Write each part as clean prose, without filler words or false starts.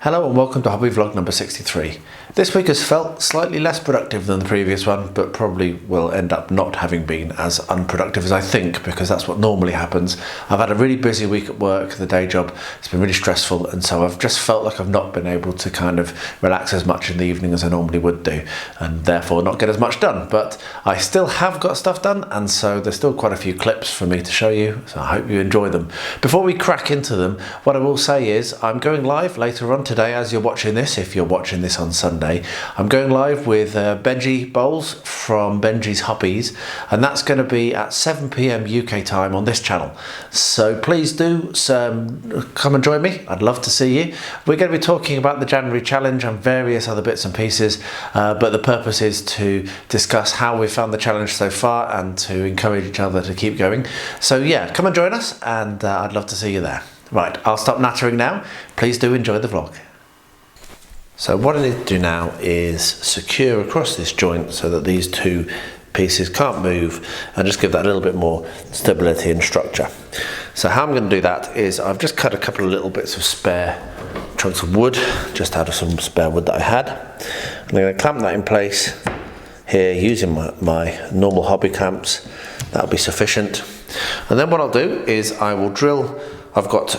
Hello and welcome to Hobby Vlog number 63. This week has felt slightly less productive than the previous one, but probably will end up not having been as unproductive as I think, because that's what normally happens. I've had a really busy week at work, the day job. It's been really stressful, and so I've just felt like I've not been able to kind of relax as much in the evening as I normally would do, and therefore not get as much done. But I still have got stuff done, and so there's still quite a few clips for me to show you, so I hope you enjoy them. Before we crack into them, what I will say is I'm going live later on today as you're watching this, if you're watching this on Sunday. I'm going live with Benji Bowles from Benji's Hobbies, and that's going to be at 7 PM UK time on this channel. So please do come and join me. I'd love to see you. We're going to be talking about the January challenge and various other bits and pieces, but the purpose is to discuss how we found the challenge so far and to encourage each other to keep going. So yeah, come and join us, and I'd love to see you there. Right, I'll stop nattering now. Please do enjoy the vlog. So what I need to do now is secure across this joint so that these two pieces can't move, and just give that a little bit more stability and structure. So how I'm going to do that is I've just cut a couple of little bits of spare chunks of wood, just out of some spare wood that I had. And I'm going to clamp that in place here using my normal hobby clamps. That'll be sufficient. And then what I'll do is I will drill. I've got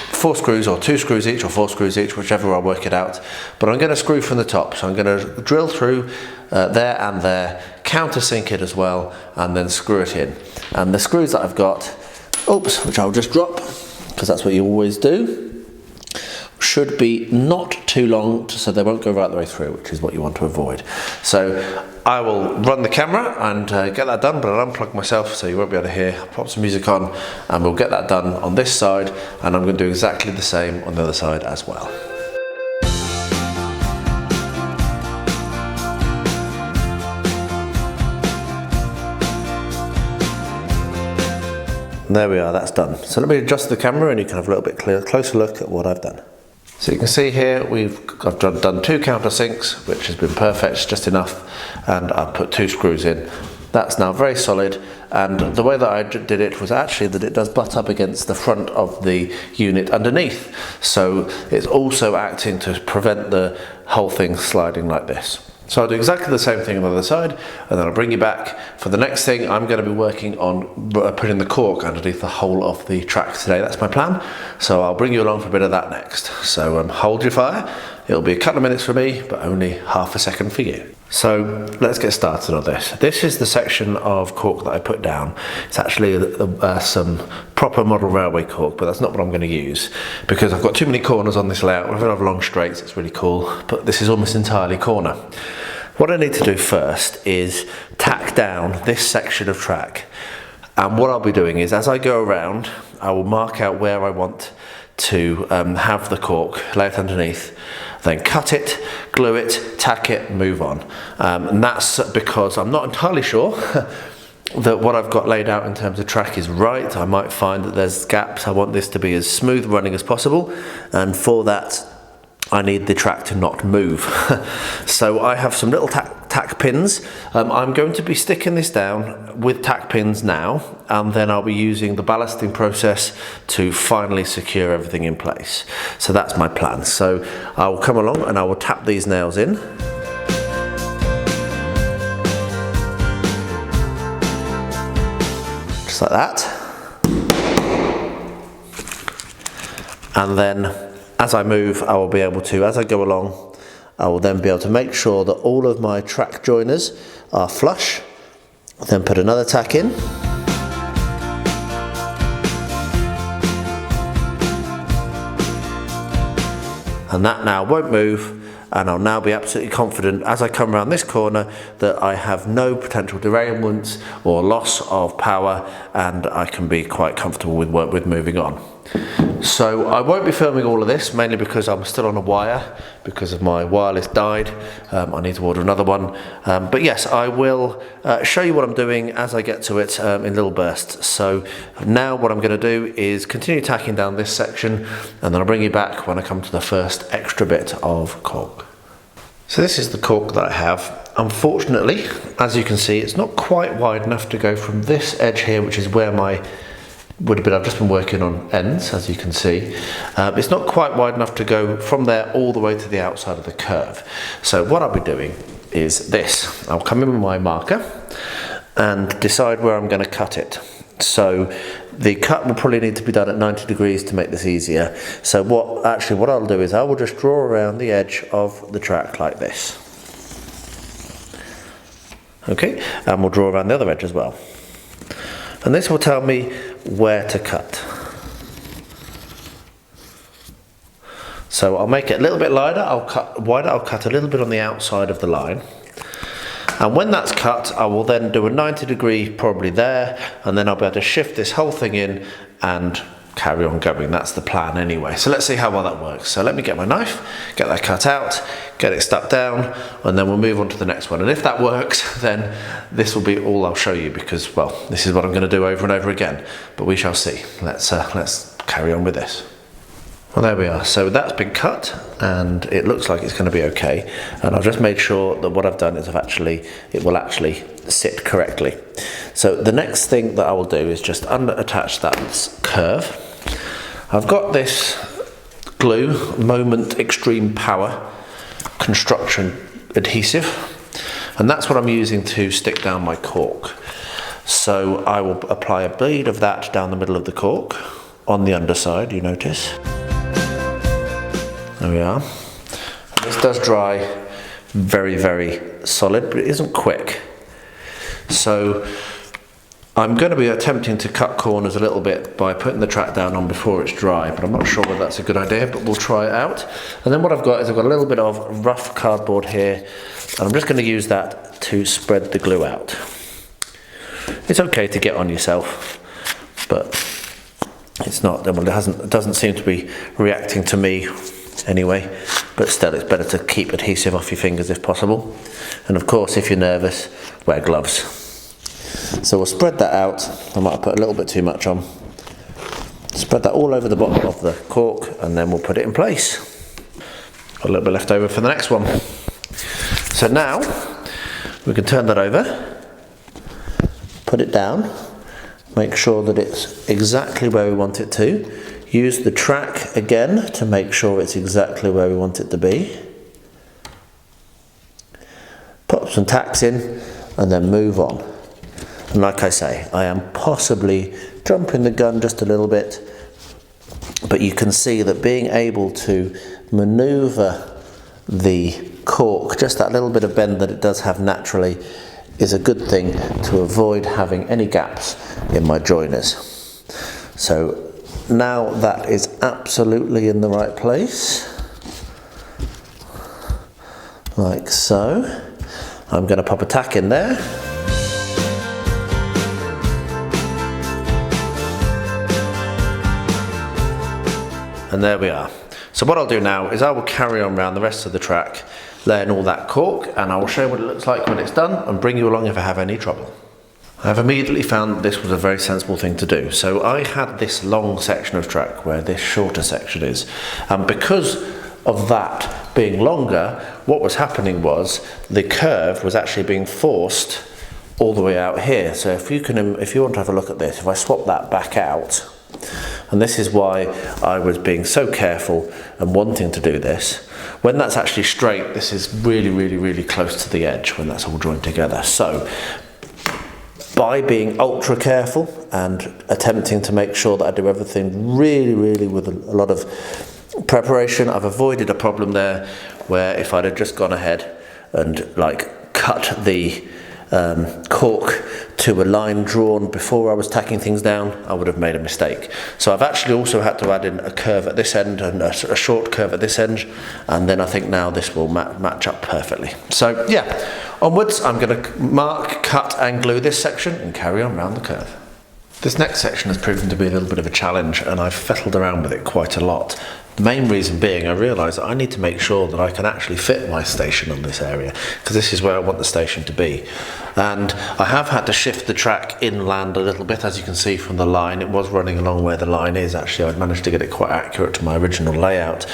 4 screws, or 2 screws each, or 4 screws each, whichever I work it out. But I'm going to screw from the top, so I'm going to drill through there and there, countersink it as well, and then screw it in. And the screws that I've got, oops, which I'll just drop, because that's what you always do, should be not too long, so they won't go right the way through, which is what you want to avoid. So I will run the camera and get that done, but I'll unplug myself so you won't be able to hear. I'll pop some music on and we'll get that done on this side, and I'm going to do exactly the same on the other side as well. And there we are, that's done. So let me adjust the camera and you can have a little bit closer look at what I've done. So you can see here I've done 2 countersinks, which has been perfect, just enough, and I've put 2 screws in. That's now very solid, and the way that I did it was actually that it does butt up against the front of the unit underneath, so it's also acting to prevent the whole thing sliding like this. So I'll do exactly the same thing on the other side, and then I'll bring you back. For the next thing, I'm going to be working on putting the cork underneath the whole of the track today. That's my plan. So I'll bring you along for a bit of that next. So hold your fire. It'll be a couple of minutes for me, but only half a second for you. So let's get started on this. This is the section of cork that I put down. It's actually some proper model railway cork, but that's not what I'm going to use, because I've got too many corners on this layout. We've got long straights, it's really cool, but this is almost entirely corner. What I need to do first is tack down this section of track. And what I'll be doing is, as I go around, I will mark out where I want to have the cork, lay it underneath, then cut it, glue it, tack it, move on. And that's because I'm not entirely sure that what I've got laid out in terms of track is right. I might find that there's gaps. I want this to be as smooth running as possible, and for that I need the track to not move. So I have some little tack pins. I'm going to be sticking this down with tack pins now, and then I'll be using the ballasting process to finally secure everything in place. So that's my plan. So I will come along and I will tap these nails in. Just like that. And then as I move, I will be able to, as I go along, I will then be able to make sure that all of my track joiners are flush. Then put another tack in. And that now won't move, and I'll now be absolutely confident as I come around this corner that I have no potential derailments or loss of power, and I can be quite comfortable with moving on. So I won't be filming all of this, mainly because I'm still on a wire, because of my wireless died. I need to order another one. But yes, I will show you what I'm doing as I get to it in little bursts. So now what I'm going to do is continue tacking down this section, and then I'll bring you back when I come to the first extra bit of cork. So this is the cork that I have. Unfortunately, as you can see, it's not quite wide enough to go from this edge here, which is where my I've just been working on ends, as you can see. It's not quite wide enough to go from there all the way to the outside of the curve. So what I'll be doing is this. I'll come in with my marker and decide where I'm going to cut it. So the cut will probably need to be done at 90 degrees to make this easier. So what I'll do is I will just draw around the edge of the track like this. Okay, and we'll draw around the other edge as well. And this will tell me where to cut. So I'll make it a little bit wider, I'll cut a little bit on the outside of the line. And when that's cut, I will then do a 90 degree probably there, and then I'll be able to shift this whole thing in and carry on going. That's the plan anyway. So let's see how well that works. So let me get my knife, get that cut out, get it stuck down, and then we'll move on to the next one. And if that works, then this will be all I'll show you, because, well, this is what I'm going to do over and over again. But we shall see. Let's carry on with this. Well, there we are. So that's been cut, and it looks like it's going to be okay. And I've just made sure that what I've done is it will actually sit correctly. So the next thing that I will do is just attach that curve. I've got this glue, Moment Extreme Power construction adhesive, and that's what I'm using to stick down my cork. So I will apply a bead of that down the middle of the cork on the underside, you notice. There we are. This does dry very, very solid, but it isn't quick. So I'm going to be attempting to cut corners a little bit by putting the track down on before it's dry, but I'm not sure whether that's a good idea, but we'll try it out. And then what I've got a little bit of rough cardboard here, and I'm just going to use that to spread the glue out. It's okay to get on yourself, but it's not, well, it doesn't seem to be reacting to me anyway, but still it's better to keep adhesive off your fingers if possible. And of course, if you're nervous, wear gloves. So we'll spread that out. I might have put a little bit too much on. Spread that all over the bottom of the cork, and then we'll put it in place. Got a little bit left over for the next one. So now we can turn that over, put it down, make sure that it's exactly where we want it to. Use the track again to make sure it's exactly where we want it to be. Put some tacks in and then move on. And like I say, I am possibly jumping the gun just a little bit, but you can see that being able to maneuver the cork, just that little bit of bend that it does have naturally, is a good thing to avoid having any gaps in my joiners. So now that is absolutely in the right place, like so. I'm going to pop a tack in there. And there we are. So what I'll do now is I will carry on around the rest of the track, laying all that cork, and I will show you what it looks like when it's done and bring you along if I have any trouble. I've immediately found that this was a very sensible thing to do. So I had this long section of track where this shorter section is. And because of that being longer, what was happening was the curve was actually being forced all the way out here. So if you want to have a look at this, if I swap that back out, and this is why I was being so careful and wanting to do this. When that's actually straight, this is really, really, really close to the edge when that's all joined together. So by being ultra careful and attempting to make sure that I do everything really, really with a lot of preparation, I've avoided a problem there where if I'd have just gone ahead and like cut the cork to a line drawn before I was tacking things down, I would have made a mistake. So I've actually also had to add in a curve at this end and a short curve at this end, and then I think now this will match up perfectly. So yeah, onwards. I'm going to mark, cut and glue this section and carry on round the curve. This next section has proven to be a little bit of a challenge, and I've fiddled around with it quite a lot. The main reason being I realise that I need to make sure that I can actually fit my station on this area, because this is where I want the station to be. And I have had to shift the track inland a little bit, as you can see from the line. It was running along where the line is. Actually, I'd managed to get it quite accurate to my original layout.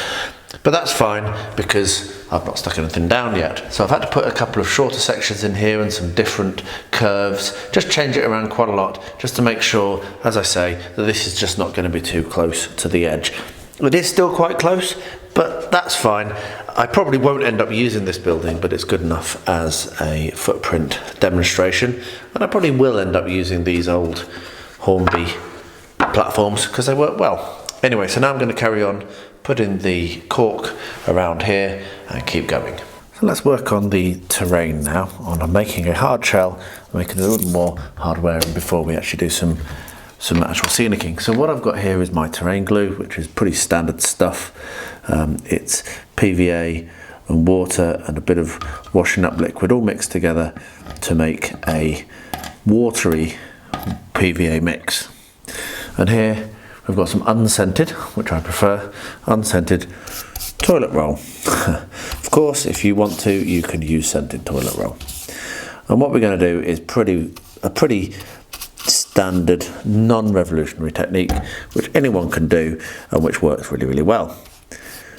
But that's fine because I've not stuck anything down yet. So I've had to put a couple of shorter sections in here and some different curves, just change it around quite a lot, just to make sure, as I say, that this is just not going to be too close to the edge. It is still quite close, but that's fine. I probably won't end up using this building, but it's good enough as a footprint demonstration. And I probably will end up using these old Hornby platforms because they work well. Anyway, so now I'm going to carry on, put in the cork around here and keep going. So let's work on the terrain now. I'm making a hard shell, making a little more hardware before we actually do some actual scenicking. So what I've got here is my terrain glue, which is pretty standard stuff. It's PVA and water and a bit of washing up liquid all mixed together to make a watery PVA mix. And here we've got some unscented, which I prefer, unscented toilet roll. Of course, if you want to, you can use scented toilet roll. And what we're going to do is a pretty standard, non-revolutionary technique, which anyone can do and which works really, really well.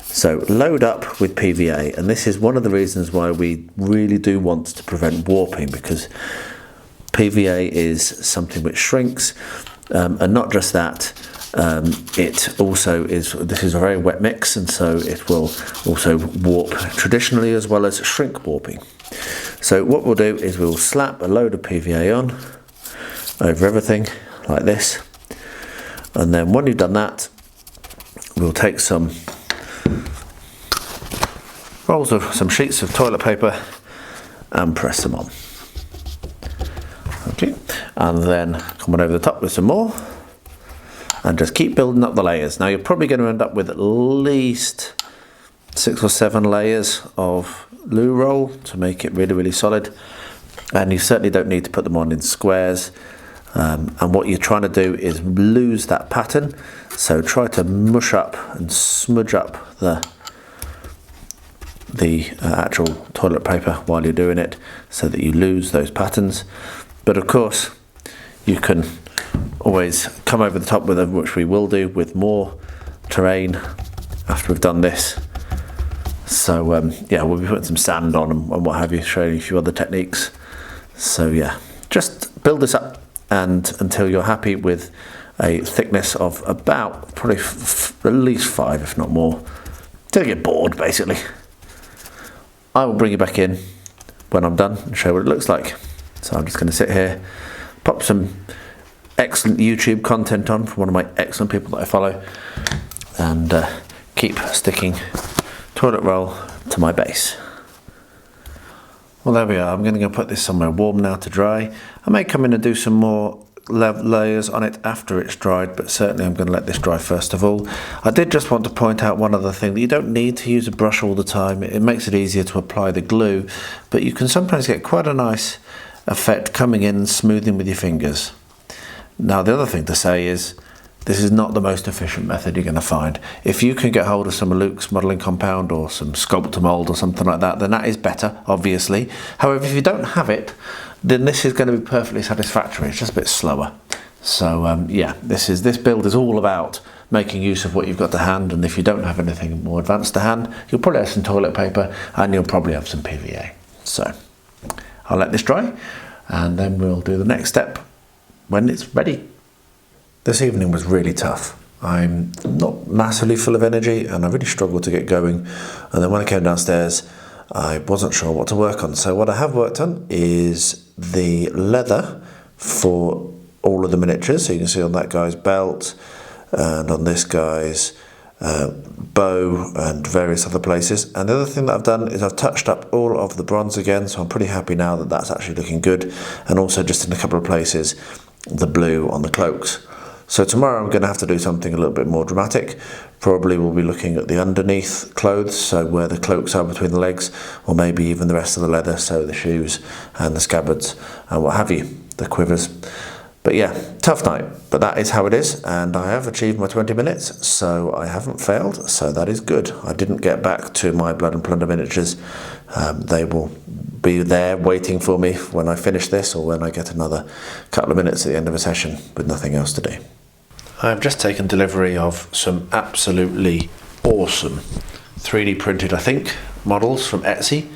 So load up with PVA, and this is one of the reasons why we really do want to prevent warping, because PVA is something which shrinks, and not just that, it also is, this is a very wet mix, and so it will also warp traditionally as well as shrink warping. So what we'll do is we'll slap a load of PVA on over everything like this, and then when you've done that, we'll take some sheets of toilet paper and press them on. Okay, and then come on over the top with some more and just keep building up the layers. Now you're probably going to end up with at least 6 or 7 layers of loo roll to make it really, really solid, and you certainly don't need to put them on in squares. And what you're trying to do is lose that pattern, so try to mush up and smudge up the actual toilet paper while you're doing it, so that you lose those patterns. But of course you can always come over the top with them, which we will do with more terrain after we've done this. So yeah, we'll be putting some sand on and what have you, showing you a few other techniques. So yeah, just build this up and until you're happy with a thickness of about probably at least 5, if not more, till you get bored basically. I will bring you back in when I'm done and show what it looks like. So I'm just going to sit here, pop some excellent YouTube content on from one of my excellent people that I follow, and keep sticking toilet roll to my base. Well, there we are. I'm going to go put this somewhere warm now to dry. I may come in and do some more layers on it after it's dried, but certainly I'm going to let this dry first of all. I did just want to point out one other thing, that you don't need to use a brush all the time. It makes it easier to apply the glue, but you can sometimes get quite a nice effect coming in and smoothing with your fingers. Now the other thing to say is, this is not the most efficient method you're going to find. If you can get hold of some Luke's modelling compound or some Sculptamold or something like that, then that is better, obviously. However, if you don't have it, then this is going to be perfectly satisfactory. It's just a bit slower. So yeah, this build is all about making use of what you've got to hand, and if you don't have anything more advanced to hand, you'll probably have some toilet paper and you'll probably have some PVA. So I'll let this dry and then we'll do the next step when it's ready. This evening was really tough. I'm not massively full of energy and I really struggled to get going, and then when I came downstairs I wasn't sure what to work on. So what I have worked on is the leather for all of the miniatures. So you can see on that guy's belt and on this guy's bow and various other places. And the other thing that I've done is I've touched up all of the bronze again, so I'm pretty happy now that that's actually looking good, and also just in a couple of places the blue on the cloaks. So tomorrow I'm going to have to do something a little bit more dramatic. Probably we'll be looking at the underneath clothes, so where the cloaks are between the legs, or maybe even the rest of the leather, so the shoes and the scabbards and what have you, the quivers. But yeah, tough night, but that is how it is, and I have achieved my 20 minutes, so I haven't failed, so that is good. I didn't get back to my Blood and Plunder miniatures. They will be there waiting for me when I finish this, or when I get another couple of minutes at the end of a session with nothing else to do. I've just taken delivery of some absolutely awesome 3D printed, I think, models from Etsy.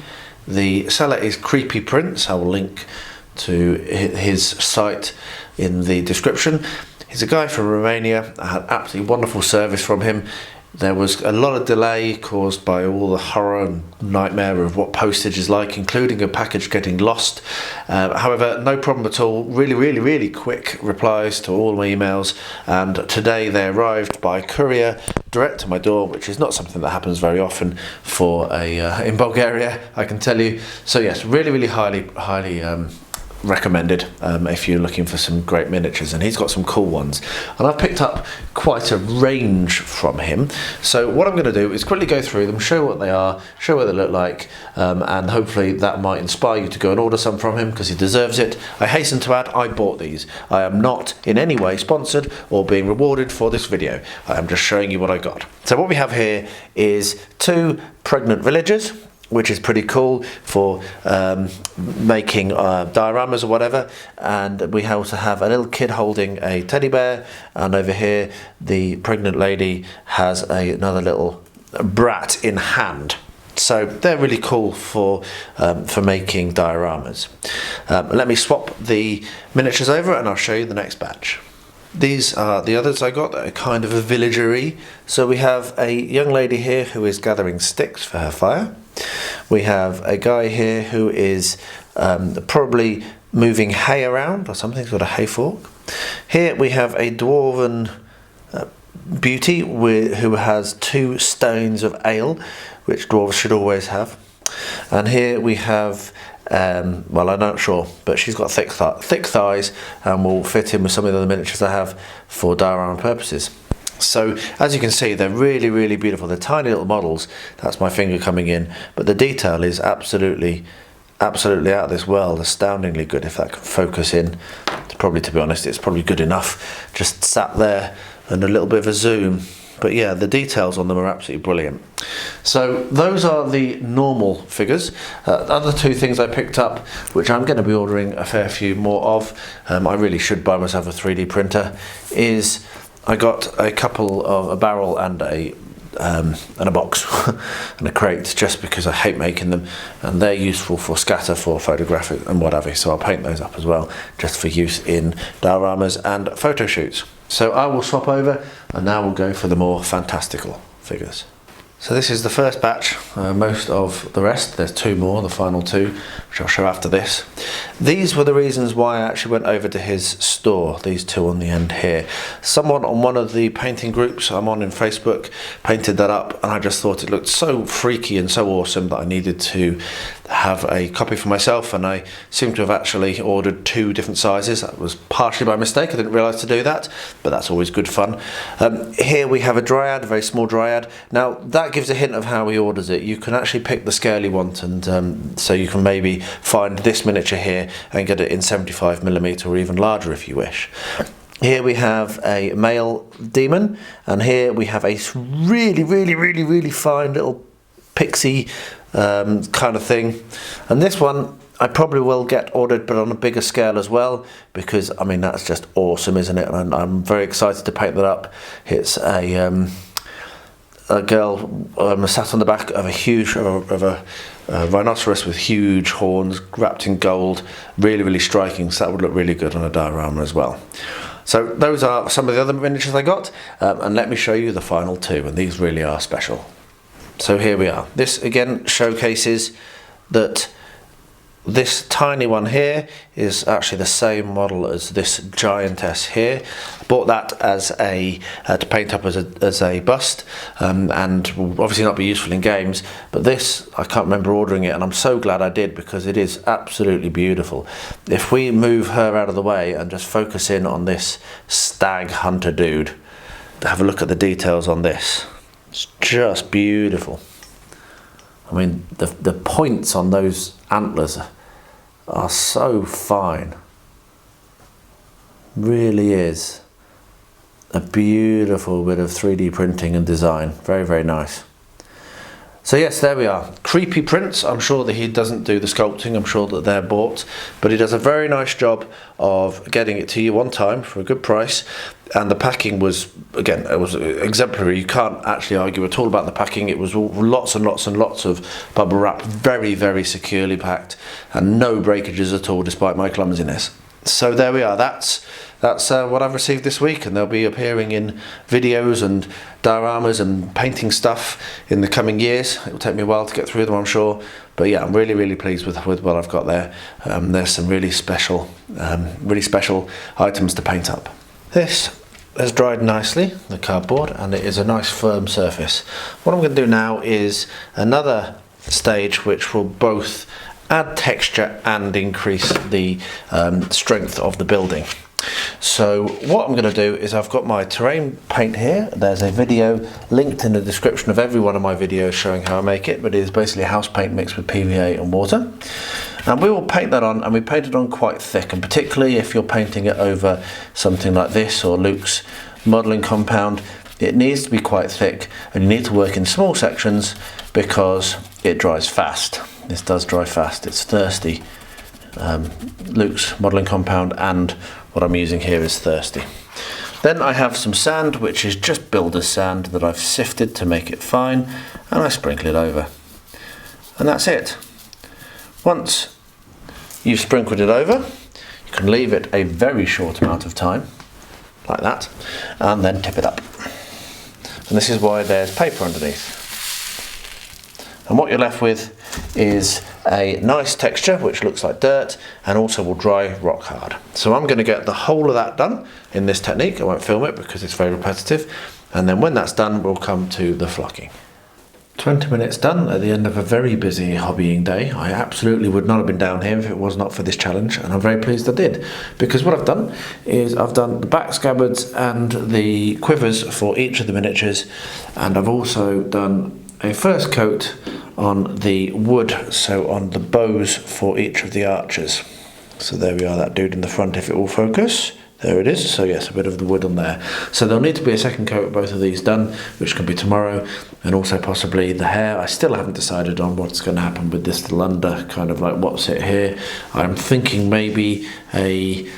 The seller is Creepy Prints. I will link to his site in the description. He's a guy from Romania. I had absolutely wonderful service from him. There was a lot of delay caused by all the horror and nightmare of what postage is like, including a package getting lost. However, no problem at all. Really quick replies to all my emails, and today they arrived by courier direct to my door, which is not something that happens very often for in Bulgaria, I can tell you. So yes, really highly recommended if you're looking for some great miniatures, and he's got some cool ones, and I've picked up quite a range from him. So what I'm going to do is quickly go through them, show what they are, show what they look like, and hopefully that might inspire you to go and order some from him, because he deserves it. I hasten to add, I bought these. I am not in any way sponsored or being rewarded for this video. I am just showing you what I got. So what we have here is 2 pregnant villagers, which is pretty cool for making dioramas or whatever. And we also have a little kid holding a teddy bear, and over here the pregnant lady has another little brat in hand. So they're really cool for making dioramas. Let me swap the miniatures over and I'll show you the next batch. These are the others I got that are kind of a villagery. So we have a young lady here who is gathering sticks for her fire. We have a guy here who is probably moving hay around or something. He's got a hay fork. Here we have a dwarven beauty who has 2 stones of ale, which dwarves should always have. And here we have, well, I'm not sure, but she's got thick thighs and will fit in with some of the other miniatures I have for diorama purposes. So as you can see, they're really beautiful. They're tiny little models. That's my finger coming in, but the detail is absolutely out of this world. Astoundingly good. If that can focus in, probably, to be honest, it's probably good enough just sat there and a little bit of a zoom. But yeah, the details on them are absolutely brilliant. So those are the normal figures. Other 2 things I picked up, which I'm going to be ordering a fair few more of, I really should buy myself a 3D printer, is I got a barrel and a box and a crate, just because I hate making them, and they're useful for scatter, for photographic and whatever. So I'll paint those up as well, just for use in dioramas and photo shoots. So I will swap over, and now we'll go for the more fantastical figures. So this is the first batch. Most of the rest, there's 2 more, the final 2, which I'll show after this. These were the reasons why I actually went over to his store, these 2 on the end here. Someone on one of the painting groups I'm on in Facebook painted that up, and I just thought it looked so freaky and so awesome that I needed to have a copy for myself, and I seem to have actually ordered 2 different sizes. That was partially by mistake. I didn't realise to do that, but that's always good fun. Here we have a dryad, a very small dryad. Now that gives a hint of how he orders it. You can actually pick the scale you want, and so you can maybe find this miniature here and get it in 75mm or even larger if you wish. Here we have a male demon, and here we have a really fine little pixie kind of thing. And this one I probably will get ordered, but on a bigger scale as well, because I mean that's just awesome, isn't it? And I'm very excited to paint that up. It's a girl sat on the back of a rhinoceros with huge horns, wrapped in gold. Really striking. So that would look really good on a diorama as well. So those are some of the other miniatures I got, and let me show you the final 2, and these really are special. So here we are. This again showcases that this tiny one here is actually the same model as this giantess here. I bought that as to paint up as a bust, and will obviously not be useful in games, but this, I can't remember ordering it, and I'm so glad I did, because it is absolutely beautiful. If we move her out of the way and just focus in on this stag hunter dude, have a look at the details on this. It's just beautiful. I mean, the points on those antlers are so fine. Really is a beautiful bit of 3D printing and design. Very, very nice. So yes, there we are. Creepy prints. I'm sure that he doesn't do the sculpting. I'm sure that they're bought. But he does a very nice job of getting it to you on time for a good price. And the packing was, again, it was exemplary. You can't actually argue at all about the packing. It was lots and lots and lots of bubble wrap, very, very securely packed, and no breakages at all, despite my clumsiness. So there we are. That's what I've received this week, and they'll be appearing in videos and dioramas and painting stuff in the coming years. It will take me a while to get through them, I'm sure, but yeah, I'm really, really pleased with what I've got there. There's some really special items to paint up. This has dried nicely, the cardboard, and it is a nice firm surface. What I'm going to do now is another stage which will both add texture and increase the strength of the building. So what I'm going to do is, I've got my terrain paint here. There's a video linked in the description of every one of my videos showing how I make it, but it is basically house paint mixed with PVA and water. And we will paint that on, and we paint it on quite thick, and particularly if you're painting it over something like this or Luke's modelling compound, it needs to be quite thick, and you need to work in small sections because it dries fast. This does dry fast, it's thirsty. Luke's modelling compound and what I'm using here is thirsty. Then I have some sand, which is just builder's sand that I've sifted to make it fine, and I sprinkle it over. And that's it. Once you've sprinkled it over, you can leave it a very short amount of time, like that, and then tip it up. And this is why there's paper underneath. And what you're left with is a nice texture which looks like dirt and also will dry rock hard. So I'm going to get the whole of that done in this technique. I won't film it because it's very repetitive, and then when that's done we'll come to the flocking. 20 minutes done at the end of a very busy hobbying day. I absolutely would not have been down here if it was not for this challenge, and I'm very pleased I did, because what I've done is I've done the back scabbards and the quivers for each of the miniatures, and I've also done a first coat on the wood, so on the bows for each of the archers. So there we are, that dude in the front, if it will focus. There it is. So yes, a bit of the wood on there. So there'll need to be a second coat of both of these done, which can be tomorrow, and also possibly the hair. I still haven't decided on what's going to happen with this little under, kind of like what's it here. I'm thinking maybe a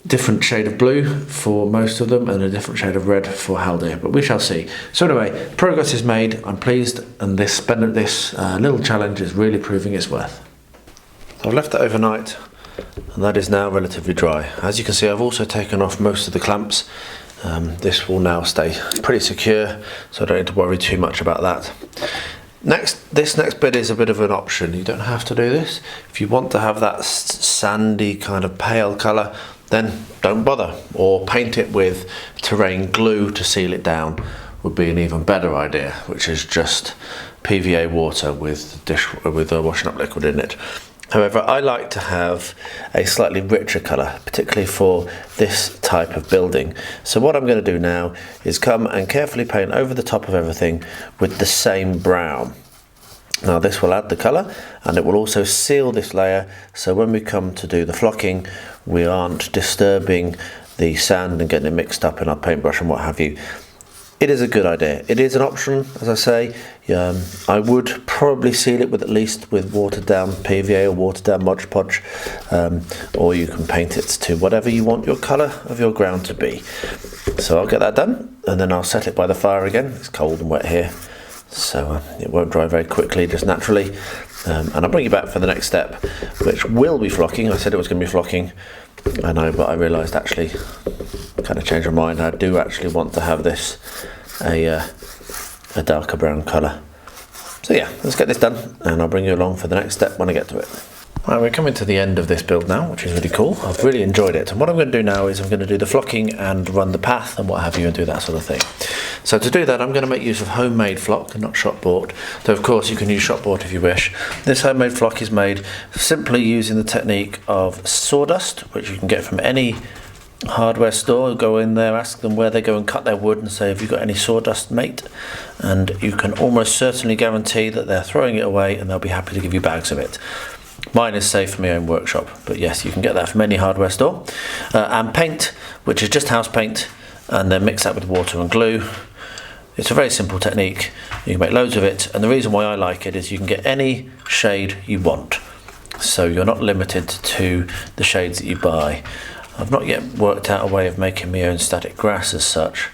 different shade of blue for most of them and a different shade of red for Haldir, but we shall see. So anyway, progress is made. I'm pleased, and this little challenge is really proving its worth. So I've left it overnight, and that is now relatively dry. As you can see, I've also taken off most of the clamps. This will now stay pretty secure, so I don't need to worry too much about that. This next bit is a bit of an option. You don't have to do this. If you want to have that sandy kind of pale colour, then don't bother, or paint it with terrain glue to seal it down would be an even better idea, which is just PVA water with washing up liquid in it. However, I like to have a slightly richer colour, particularly for this type of building. So what I'm going to do now is come and carefully paint over the top of everything with the same brown. Now this will add the colour, and it will also seal this layer, so when we come to do the flocking we aren't disturbing the sand and getting it mixed up in our paintbrush and what have you. It is a good idea. It is an option, as I say. I would probably seal it with at least with watered down PVA or watered down Mod Podge, or you can paint it to whatever you want your colour of your ground to be. So I'll get that done, and then I'll set it by the fire again. It's cold and wet here, so it won't dry very quickly, just naturally. And I'll bring you back for the next step, which will be flocking. I said it was going to be flocking, I know, but I realised actually, kind of changed my mind. I do actually want to have this a darker brown colour. So yeah, let's get this done, and I'll bring you along for the next step when I get to it. Right, we're coming to the end of this build now, which is really cool. I've really enjoyed it, and what I'm going to do now is I'm going to do the flocking and run the path and what have you, and do that sort of thing. So to do that, I'm going to make use of homemade flock and not shop bought, though of course you can use shop bought if you wish. This homemade flock is made simply using the technique of sawdust, which you can get from any hardware store. Go in there, ask them where they go and cut their wood, and say, have you got any sawdust, mate? And you can almost certainly guarantee that they're throwing it away, and they'll be happy to give you bags of it. Mine is saved from my own workshop, but yes, you can get that from any hardware store. And paint, which is just house paint, and then mix that with water and glue. It's a very simple technique. You can make loads of it, and the reason why I like it is you can get any shade you want. So you're not limited to the shades that you buy. I've not yet worked out a way of making my own static grass as such,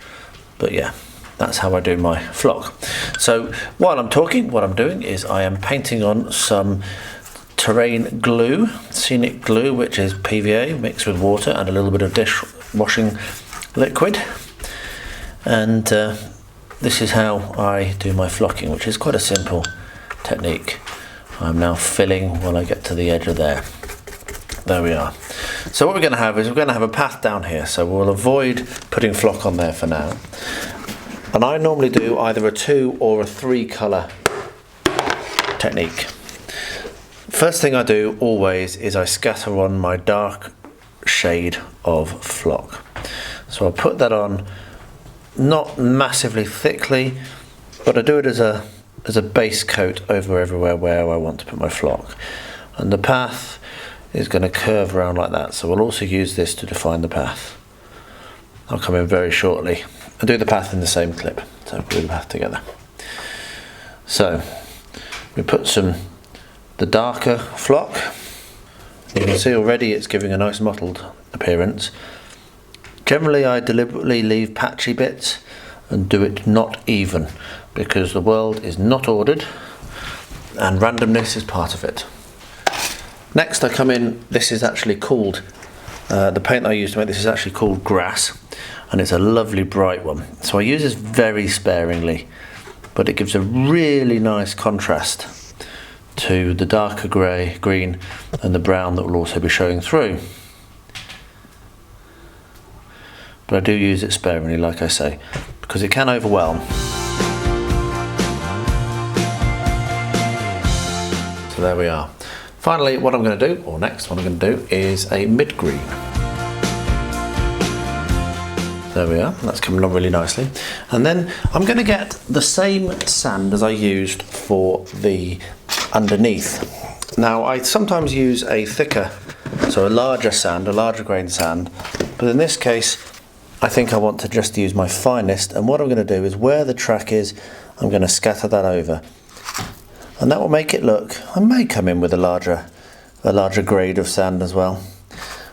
but yeah, that's how I do my flock. So while I'm talking, what I'm doing is I am painting on some terrain glue, scenic glue, which is PVA mixed with water and a little bit of dishwashing liquid. And this is how I do my flocking, which is quite a simple technique. I'm now filling while I get to the edge of there. There we are. So what we're going to have is we're going to have a path down here, so we'll avoid putting flock on there for now. And I normally do either a 2 or a 3 colour technique. First thing I do always is I scatter on my dark shade of flock. So I'll put that on not massively thickly, but I do it as a base coat over everywhere where I want to put my flock. And the path is going to curve around like that, so we'll also use this to define the path. I'll come in very shortly and do the path in the same clip, so we'll do the path together. So we put the darker flock. You can see already it's giving a nice mottled appearance. Generally I deliberately leave patchy bits and do it not even, because the world is not ordered and randomness is part of it. Next I come in, this is actually called, the paint I use to make this is actually called grass, and it's a lovely bright one. So I use this very sparingly, but it gives a really nice contrast to the darker green and the brown that will also be showing through. But I do use it sparingly, like I say, because it can overwhelm. So there we are. Finally, what I'm going to do, or next what I'm going to do, is a mid-green. There we are, that's coming on really nicely. And then I'm going to get the same sand as I used for the underneath. Now I sometimes use a thicker, so a larger sand, a larger grain sand, but in this case I think I want to just use my finest, and what I'm going to do is where the track is, I'm going to scatter that over. And that will make it look, I may come in with a larger grade of sand as well,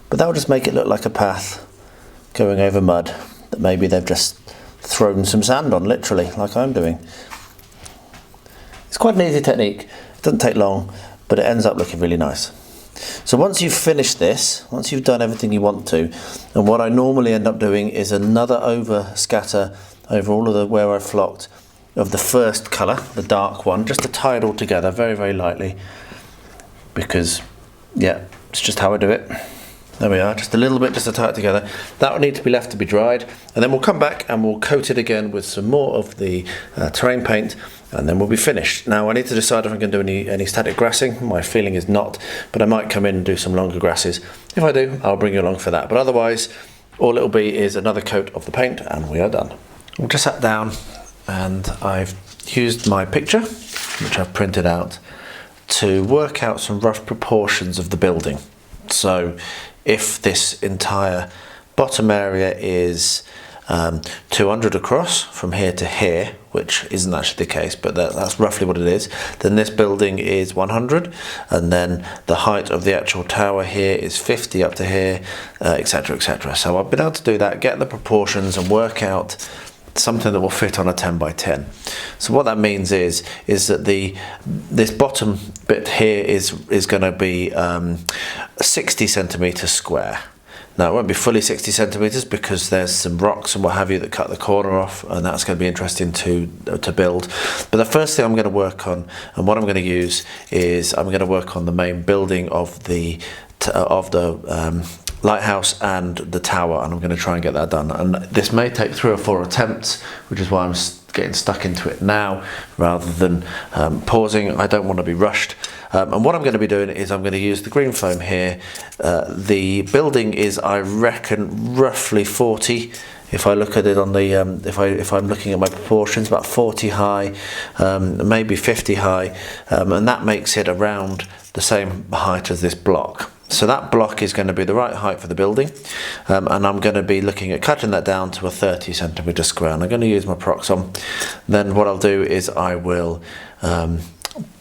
but that will just make it look like a path going over mud that maybe they've just thrown some sand on, literally, like I'm doing. It's quite an easy technique, it doesn't take long, but it ends up looking really nice. So once you've finished this, once you've done everything you want to, and what I normally end up doing is another over scatter over all of the where I flocked of the first colour, the dark one, just to tie it all together very, very lightly, because yeah, it's just how I do it. There we are, just a little bit just to tie it together. That will need to be left to be dried, and then we'll come back and we'll coat it again with some more of the terrain paint, and then we'll be finished. Now I need to decide if I'm going to do any static grassing. My feeling is not, but I might come in and do some longer grasses. If I do, I'll bring you along for that, but otherwise all it'll be is another coat of the paint and we are done. I've just sat down and I've used my picture, which I've printed out, to work out some rough proportions of the building. So if this entire bottom area is 200 across from here to here, which isn't actually the case, but that's roughly what it is, then this building is 100, and then the height of the actual tower here is 50 up to here, etc, etc. So I've been able to do that, get the proportions and work out something that will fit on a 10 by 10. So what that means is that this bottom bit here is going to be 60 centimeters square. Now it won't be fully 60 centimeters because there's some rocks and what have you that cut the corner off, and that's going to be interesting to build. But the first thing I'm going to work on, and what I'm going to use, is I'm going to work on the main building of the lighthouse and the tower, and I'm going to try and get that done. And this may take 3 or 4 attempts, which is why I'm getting stuck into it now rather than pausing. I don't want to be rushed. And what I'm going to be doing is I'm going to use the green foam here. The building is, I reckon, roughly 40. If I look at it on the, if I'm looking at my proportions, about 40 high, maybe 50 high, and that makes it around the same height as this block. So that block is going to be the right height for the building, and I'm going to be looking at cutting that down to a 30 centimetre square, and I'm going to use my prox on. Then what I'll do is I will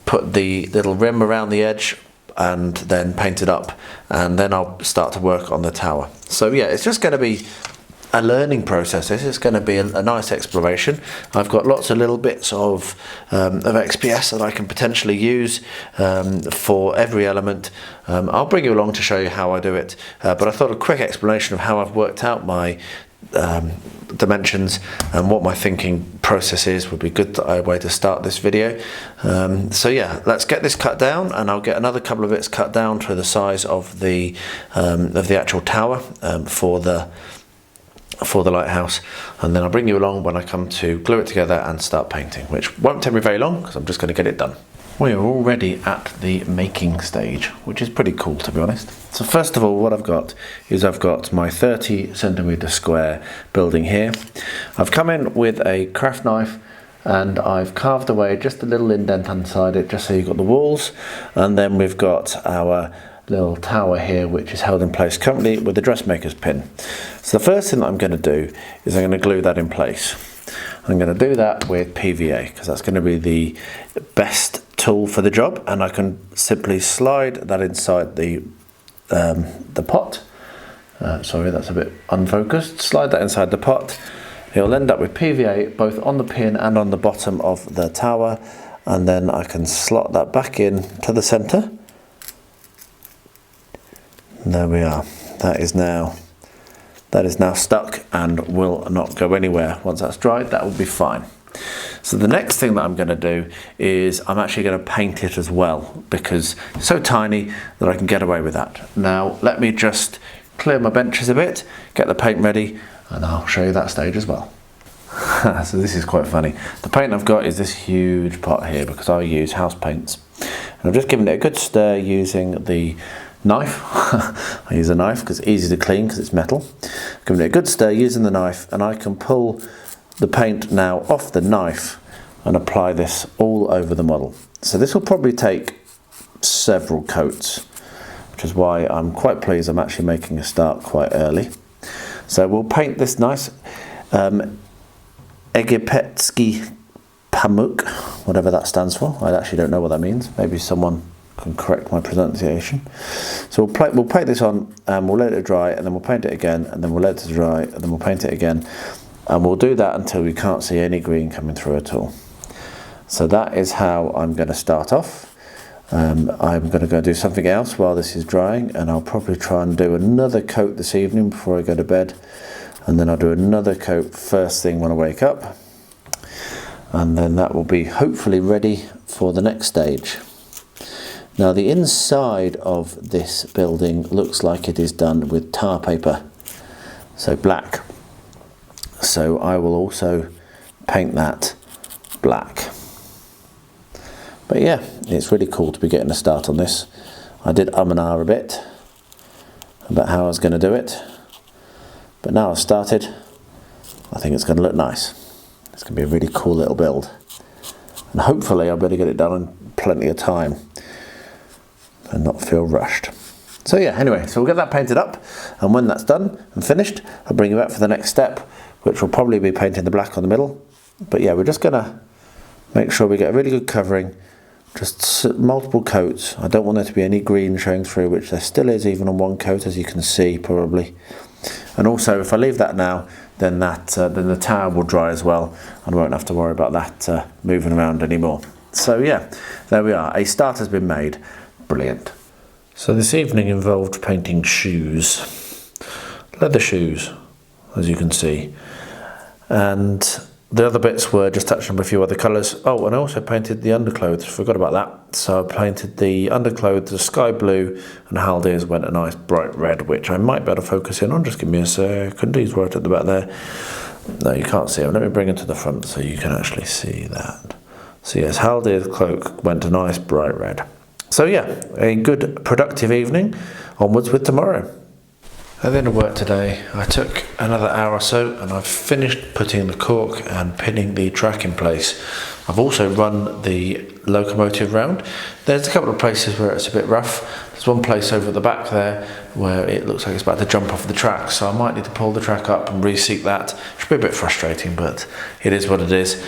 put the little rim around the edge and then paint it up, and then I'll start to work on the tower. So yeah, it's just going to be a learning process. This is going to be a nice exploration. I've got lots of little bits of XPS that I can potentially use for every element. I'll bring you along to show you how I do it, but I thought a quick explanation of how I've worked out my dimensions and what my thinking process is would be good way to start this video. So yeah, let's get this cut down, and I'll get another couple of bits cut down to the size of the actual tower for the lighthouse, and then I'll bring you along when I come to glue it together and start painting, which won't take me very long because I'm just going to get it done. We are already at the making stage, which is pretty cool, to be honest. So first of all, what I've got is I've got my 30 centimetre square building here. I've come in with a craft knife and I've carved away just a little indent inside it, just so you've got the walls, and then we've got our little tower here, which is held in place currently with the dressmaker's pin. So the first thing that I'm going to do is I'm going to glue that in place. I'm going to do that with PVA because that's going to be the best tool for the job, and I can simply slide that inside the pot. Sorry, that's a bit unfocused. Slide that inside the pot. It'll end up with PVA both on the pin and on the bottom of the tower, and then I can slot that back in to the centre. There we are. That is now stuck and will not go anywhere. Once that's dried, that will be fine. So the next thing that I'm going to do is I'm actually going to paint it as well, because it's so tiny that I can get away with that. Now let me just clear my benches a bit, get the paint ready, and I'll show you that stage as well. So this is quite funny. The paint I've got is this huge pot here because I use house paints. And I've just given it a good stir using the knife. I use a knife because it's easy to clean because it's metal. Giving it a good stir using the knife, and I can pull the paint now off the knife and apply this all over the model. So this will probably take several coats, which is why I'm quite pleased I'm actually making a start quite early. So we'll paint this nice Egipetsky Pamuk, whatever that stands for. I actually don't know what that means. Maybe someone can correct my pronunciation. So we'll paint this on, and we'll let it dry, and then we'll paint it again, and then we'll let it dry, and then we'll paint it again, and we'll do that until we can't see any green coming through at all. So that is how I'm going to start off. I'm going to go do something else while this is drying, and I'll probably try and do another coat this evening before I go to bed, and then I'll do another coat first thing when I wake up, and then that will be hopefully ready for the next stage. Now the inside of this building looks like it is done with tar paper, so black. So I will also paint that black. But yeah, it's really cool to be getting a start on this. I did and ah a bit about how I was going to do it, but now I've started, I think it's going to look nice. It's going to be a really cool little build, and hopefully I'll be able to get it done in plenty of time and not feel rushed. So yeah, anyway, so we'll get that painted up, and when that's done and finished, I'll bring you back for the next step, which will probably be painting the black on the middle. But yeah, we're just gonna make sure we get a really good covering, just multiple coats. I don't want there to be any green showing through, which there still is even on one coat, as you can see probably. And also, if I leave that now, then then the tower will dry as well, and I won't have to worry about that moving around anymore. So yeah, there we are. A start has been made. Brilliant. So this evening involved painting shoes, leather shoes, as you can see, and the other bits were just touching up a few other colours. Oh, and I also painted the underclothes, forgot about that. So I painted the underclothes the sky blue, and Haldir's went a nice bright red, which I might be able to focus in on. Just give me a second. He's right at the back there. No, you can't see him. Let me bring him to the front so you can actually see that. So yes, Haldir's cloak went a nice bright red. So yeah, a good productive evening. Onwards with tomorrow. At the end of work today, I took another hour or so and I've finished putting the cork and pinning the track in place. I've also run the locomotive round. There's a couple of places where it's a bit rough. There's one place over at the back there where it looks like it's about to jump off the track, so I might need to pull the track up and reseat that. It should be a bit frustrating, but it is what it is.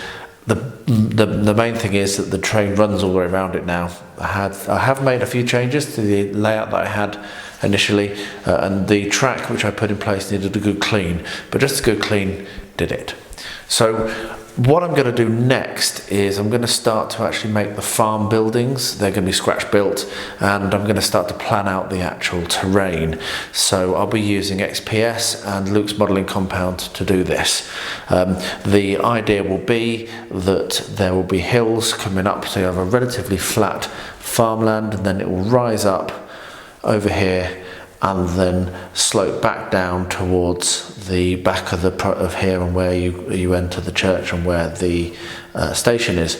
The main thing is that the train runs all the way around it now. I have made a few changes to the layout that I had initially, and the track which I put in place needed a good clean, but just a good clean did it. So what I'm going to do next is I'm going to start to actually make the farm buildings. They're going to be scratch built, and I'm going to start to plan out the actual terrain. So I'll be using XPS and Luke's modelling compound to do this. The idea will be that there will be hills coming up, so you have a relatively flat farmland, and then it will rise up over here and then slope back down towards the back of here and where you enter the church and where the station is.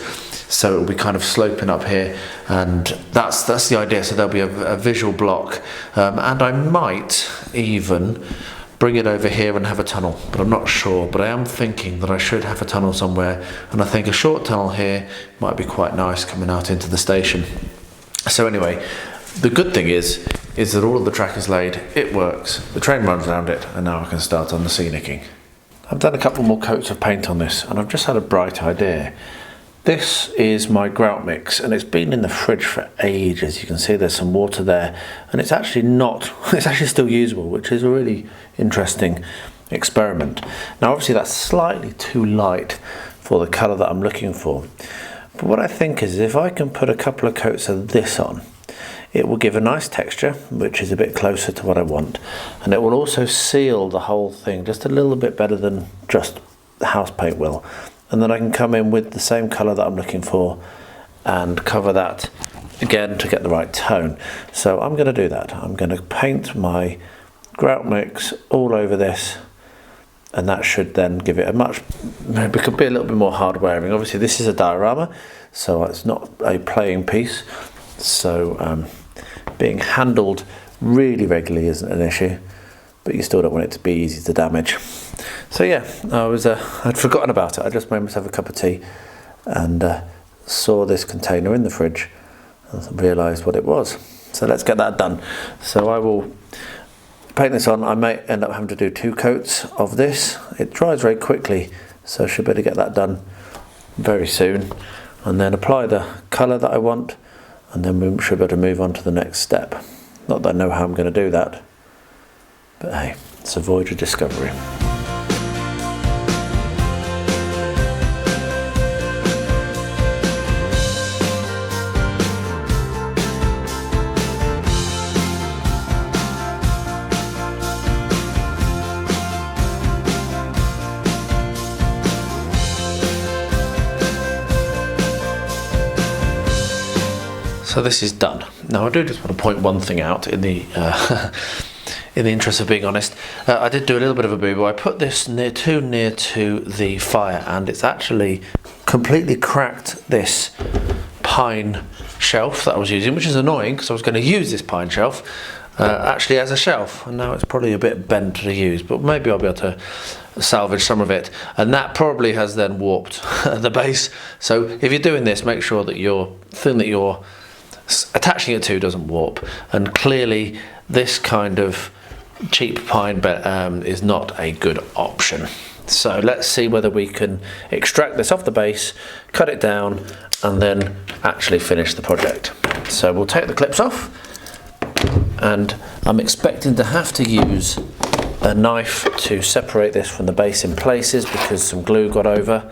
So it'll be kind of sloping up here, and that's the idea. So there'll be a visual block, and I might even bring it over here and have a tunnel, but I'm not sure. But I am thinking that I should have a tunnel somewhere, and I think a short tunnel here might be quite nice coming out into the station. So anyway, the good thing is that all of the track is laid, it works, the train runs around it, and now I can start on the scenicking. I've done a couple more coats of paint on this, and I've just had a bright idea. This is my grout mix, and it's been in the fridge for ages. You can see there's some water there, and it's actually still usable, which is a really interesting experiment. Now obviously that's slightly too light for the colour that I'm looking for, but what I think is if I can put a couple of coats of this on, it will give a nice texture, which is a bit closer to what I want, and it will also seal the whole thing just a little bit better than just the house paint will. And then I can come in with the same colour that I'm looking for and cover that again to get the right tone. So I'm going to do that. I'm going to paint my grout mix all over this, and that should then give it it could be a little bit more hard wearing. Obviously this is a diorama, so it's not a playing piece, so being handled really regularly isn't an issue, but you still don't want it to be easy to damage. So yeah, I'd forgotten about it. I just made myself a cup of tea and saw this container in the fridge and realised what it was. So let's get that done. So I will paint this on. I may end up having to do 2 coats of this. It dries very quickly, so I should be able to get that done very soon, and then apply the colour that I want, and then we should be able to move on to the next step. Not that I know how I'm going to do that, but hey, it's a voyage of discovery. So this is done. Now I do just want to point one thing out in the in the interest of being honest. I did do a little bit of a boo-boo. I put this too near to the fire, and it's actually completely cracked this pine shelf that I was using, which is annoying because I was going to use this pine shelf actually as a shelf, and now it's probably a bit bent to use, but maybe I'll be able to salvage some of it, and that probably has then warped the base. So if you're doing this, make sure that your thing that you're attaching it to doesn't warp, and clearly this kind of cheap pine is not a good option. So let's see whether we can extract this off the base, cut it down, and then actually finish the project. So we'll take the clips off, and I'm expecting to have to use a knife to separate this from the base in places because some glue got over,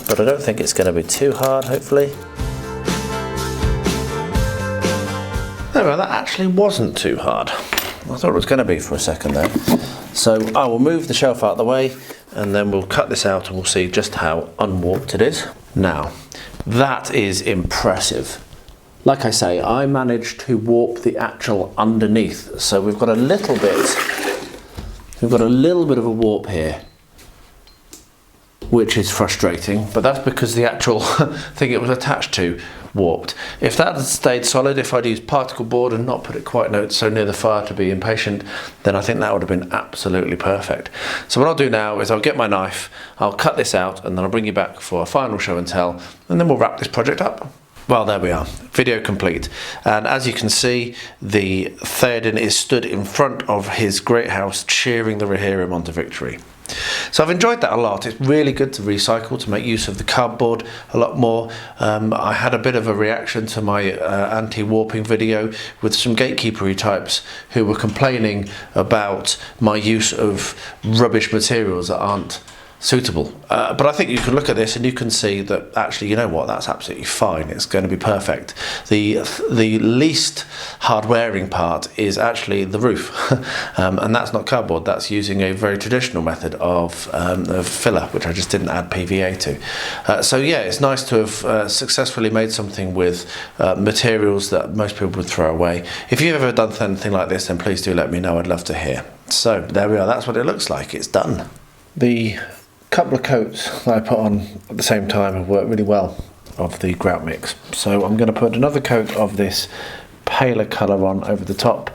but I don't think it's going to be too hard, hopefully. No, that actually wasn't too hard. I thought it was going to be for a second there. So I will move the shelf out of the way, and then we'll cut this out and we'll see just how unwarped it is. Now, that is impressive. Like I say, I managed to warp the actual underneath. So we've got a little bit of a warp here. which is frustrating, but that's because the actual thing it was attached to warped. If that had stayed solid, if I'd used particle board and not put it quite so near the fire to be impatient, then I think that would have been absolutely perfect. So what I'll do now is I'll get my knife, I'll cut this out, and then I'll bring you back for a final show and tell, and then we'll wrap this project up. Well, there we are, video complete. And as you can see, the Theoden is stood in front of his great house cheering the Rohirrim on to victory. So I've enjoyed that a lot. It's really good to recycle, to make use of the cardboard a lot more. I had a bit of a reaction to my anti-warping video with some gatekeepery types who were complaining about my use of rubbish materials that aren't suitable. But I think you can look at this and you can see that actually, you know what, that's absolutely fine. It's going to be perfect. The least hard wearing part is actually the roof. And that's not cardboard, that's using a very traditional method of filler, which I just didn't add PVA to. So yeah, it's nice to have successfully made something with materials that most people would throw away. If you've ever done anything like this, then please do let me know, I'd love to hear. So there we are, that's what it looks like, it's done. The couple of coats that I put on at the same time have worked really well of the grout mix. So I'm going to put another coat of this paler colour on over the top,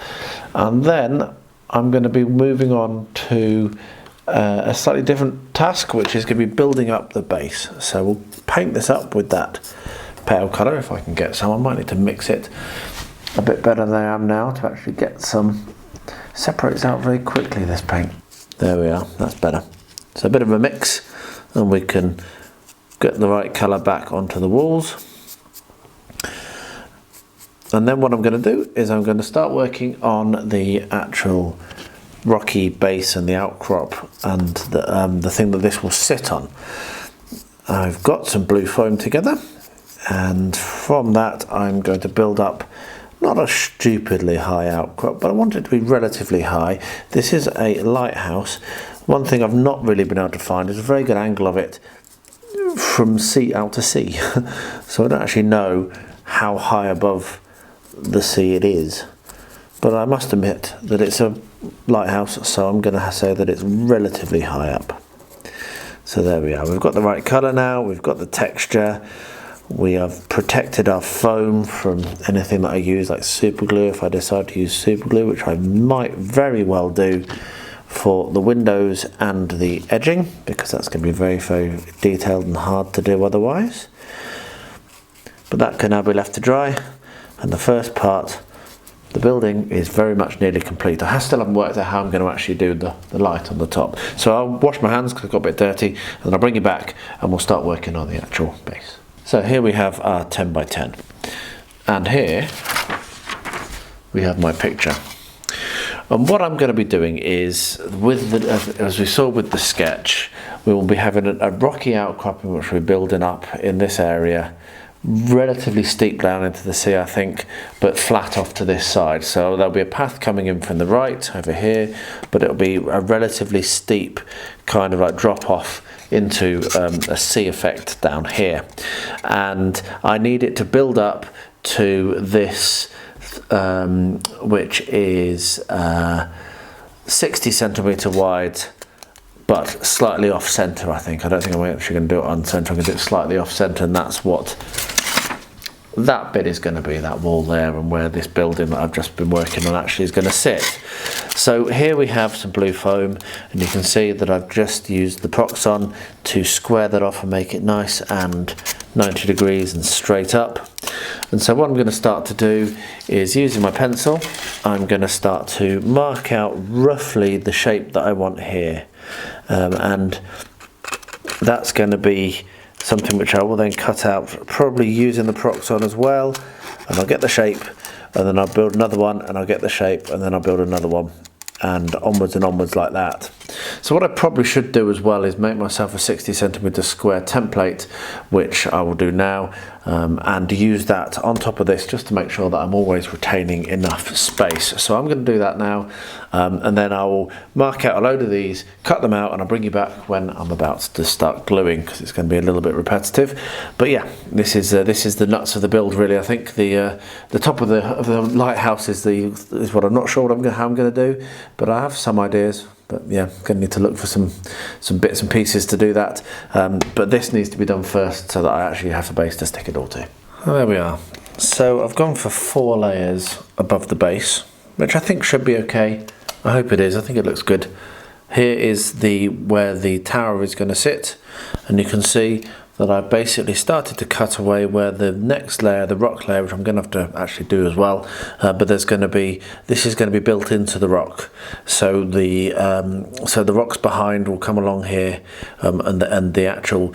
and then I'm going to be moving on to a slightly different task, which is going to be building up the base. So we'll paint this up with that pale colour if I can get some. I might need to mix it a bit better than I am now to actually get some. Separates out very quickly, this paint. There we are, that's better. So a bit of a mix, and we can get the right colour back onto the walls. And then what I'm going to do is I'm going to start working on the actual rocky base and the outcrop and the thing that this will sit on. I've got some blue foam together, and from that I'm going to build up not a stupidly high outcrop, but I want it to be relatively high. This is a lighthouse. One thing I've not really been able to find is a very good angle of it from sea out to sea. So I don't actually know how high above the sea it is. But I must admit that it's a lighthouse, so I'm going to say that it's relatively high up. So there we are. We've got the right colour now, we've got the texture. We have protected our foam from anything that I use, like super glue, if I decide to use super glue, which I might very well do for the windows and the edging, because that's going to be very, very detailed and hard to do otherwise. But that can now be left to dry, and the first part, the building, is very much nearly complete. I still haven't worked out how I'm going to actually do the light on the top. So I'll wash my hands because I got a bit dirty, and then I'll bring you back and we'll start working on the actual base. So here we have our 10 by 10, and here we have my picture. And what I'm going to be doing is, as we saw with the sketch, we will be having a rocky outcropping which we're building up in this area, relatively steep down into the sea I think, but flat off to this side. So there'll be a path coming in from the right over here, but it'll be a relatively steep kind of like drop off into a sea effect down here. And I need it to build up to this which is 60 centimetre wide, but slightly off centre I think. I don't think I'm actually going to do it on centre, I'm going to do it slightly off centre, and that's what that bit is going to be, that wall there, and where this building that I've just been working on actually is going to sit. So here we have some blue foam, and you can see that I've just used the Proxon to square that off and make it nice and 90 degrees and straight up. And so what I'm going to start to do is, using my pencil, I'm going to start to mark out roughly the shape that I want here, and that's going to be something which I will then cut out, probably using the Proxon as well, and I'll get the shape, and then I'll build another one, and I'll get the shape, and then I'll build another one, and onwards like that. So what I probably should do as well is make myself a 60 centimetre square template, which I will do now, and use that on top of this just to make sure that I'm always retaining enough space. So I'm going to do that now, and then I will mark out a load of these, cut them out, and I'll bring you back when I'm about to start gluing, because it's going to be a little bit repetitive. But yeah, this is the nuts of the build really. I think the top of the lighthouse is what I'm not sure how I'm going to do, but I have some ideas. but yeah, going to need to look for some bits and pieces to do that. But this needs to be done first so that I actually have a base to stick it all to. Well, there we are. So I've gone for 4 layers above the base, which I think should be okay. I hope it is. I think it looks good. Here is where the tower is going to sit, and you can see that I basically started to cut away where the next layer, the rock layer, which I'm going to have to actually do as well, but this is going to be built into the rock. So the rocks behind will come along here, and the actual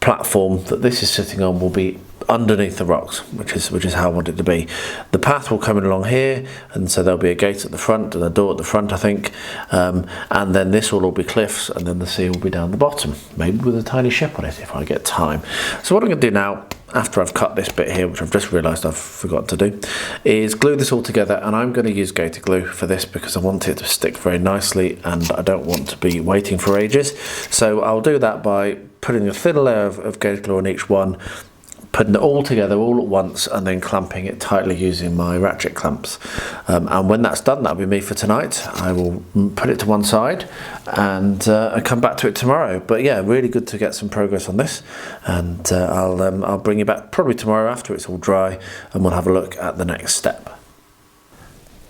platform that this is sitting on will be underneath the rocks, which is how I want it to be. The path will come in along here, and so there'll be a gate at the front and a door at the front, I think, and then this will all be cliffs, and then the sea will be down the bottom, maybe with a tiny ship on it if I get time. So what I'm going to do now, after I've cut this bit here, which I've just realised I've forgotten to do, is glue this all together, and I'm going to use gator glue for this because I want it to stick very nicely and I don't want to be waiting for ages. So I'll do that by putting a thin layer of gator glue on each one, putting it all together all at once, and then clamping it tightly using my ratchet clamps. And when that's done, that'll be me for tonight. I will put it to one side and come back to it tomorrow. But yeah, really good to get some progress on this, and I'll bring you back probably tomorrow after it's all dry, and we'll have a look at the next step.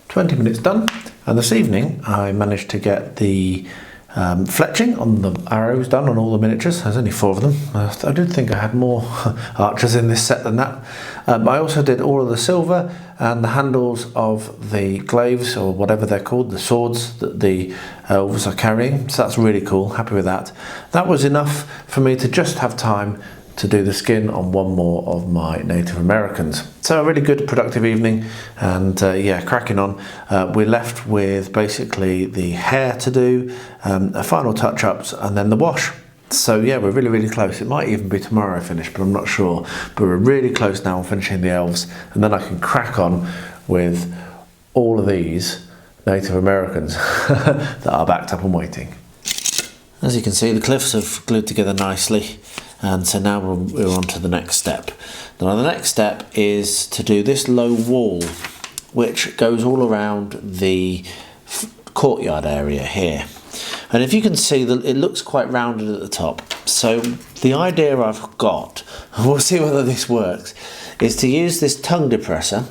20 minutes done, and this evening I managed to get the fletching on the arrows done on all the miniatures. There's only 4 of them. I did think I had more archers in this set than that. I also did all of the silver and the handles of the glaives, or whatever they're called, the swords that the elves are carrying. So that's really cool, happy with that. That was enough for me to just have time to do the skin on 1 more of my Native Americans. So a really good productive evening, and yeah, cracking on. We're left with basically the hair to do, a final touch-ups, and then the wash. So yeah, we're really close. It might even be tomorrow I finish, but I'm not sure. But we're really close now on finishing the elves, and then I can crack on with all of these Native Americans that are backed up and waiting. As you can see, the cliffs have glued together nicely, and so now we're on to the next step. Now the next step is to do this low wall, which goes all around the courtyard area here. And if you can see, that it looks quite rounded at the top. So the idea I've got, and we'll see whether this works, is to use this tongue depressor,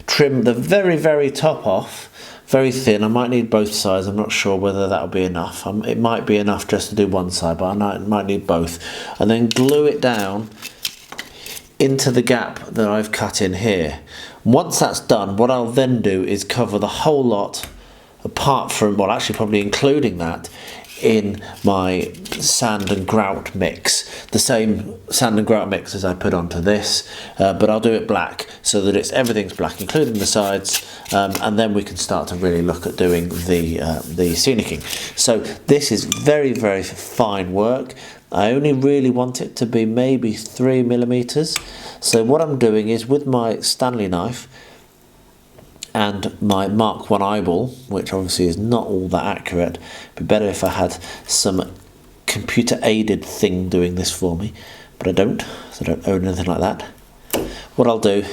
trim the very top off, very thin. I might need both sides. I'm not sure whether that'll be enough. It might be enough just to do one side, but I might need both. And then glue it down into the gap that I've cut in here. Once that's done, what I'll then do is cover the whole lot, apart from, well, actually probably including that, in my sand and grout mix, the same sand and grout mix as I put onto this, but I'll do it black so that everything's black, including the sides, and then we can start to really look at doing the scenicking. So this is very fine work. I only really want it to be maybe 3mm. So what I'm doing is, with my Stanley knife and my Mark 1 eyeball, which obviously is not all that accurate, it'd be better if I had some computer aided thing doing this for me, but I don't, so I don't own anything like that. What I'll do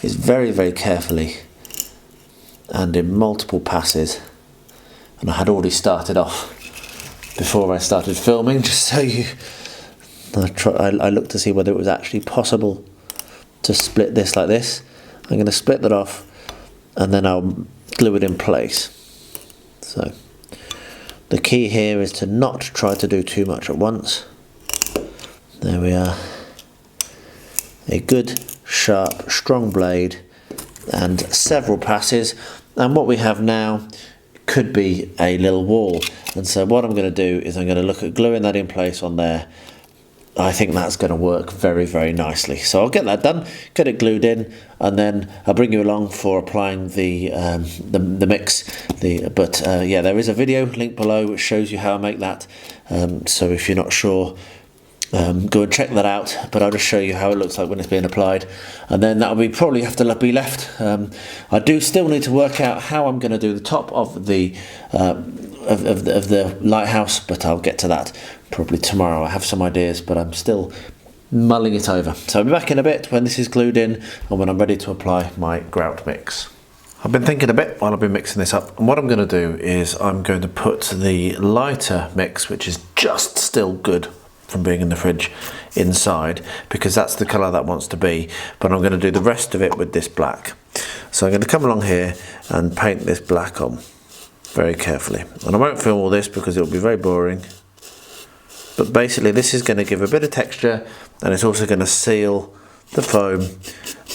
is very carefully and in multiple passes, and I had already started off before I started filming, just so I looked to see whether it was actually possible to split this like this. I'm going to split that off, and then I'll glue it in place. So the key here is to not try to do too much at once. There we are. A good, sharp, strong blade and several passes, and what we have now could be a little wall. And so what I'm going to do is I'm going to look at gluing that in place on there. I think that's going to work very nicely. So I'll get that done, get it glued in, and then I'll bring you along for applying the mix. Yeah, there is a video link below which shows you how I make that. So if you're not sure, go and check that out. But I'll just show you how it looks like when it's being applied, and then that'll be probably have to be left. I do still need to work out how I'm going to do the top of the lighthouse, but I'll get to that probably tomorrow. I have some ideas, but I'm still mulling it over. So I'll be back in a bit when this is glued in and when I'm ready to apply my grout mix. I've been thinking a bit while I've been mixing this up, and what I'm going to do is I'm going to put the lighter mix, which is just still good from being in the fridge, inside, because that's the colour that wants to be, but I'm going to do the rest of it with this black. So I'm going to come along here and paint this black on very carefully, and I won't film all this because it'll be very boring, but basically this is going to give a bit of texture, and it's also going to seal the foam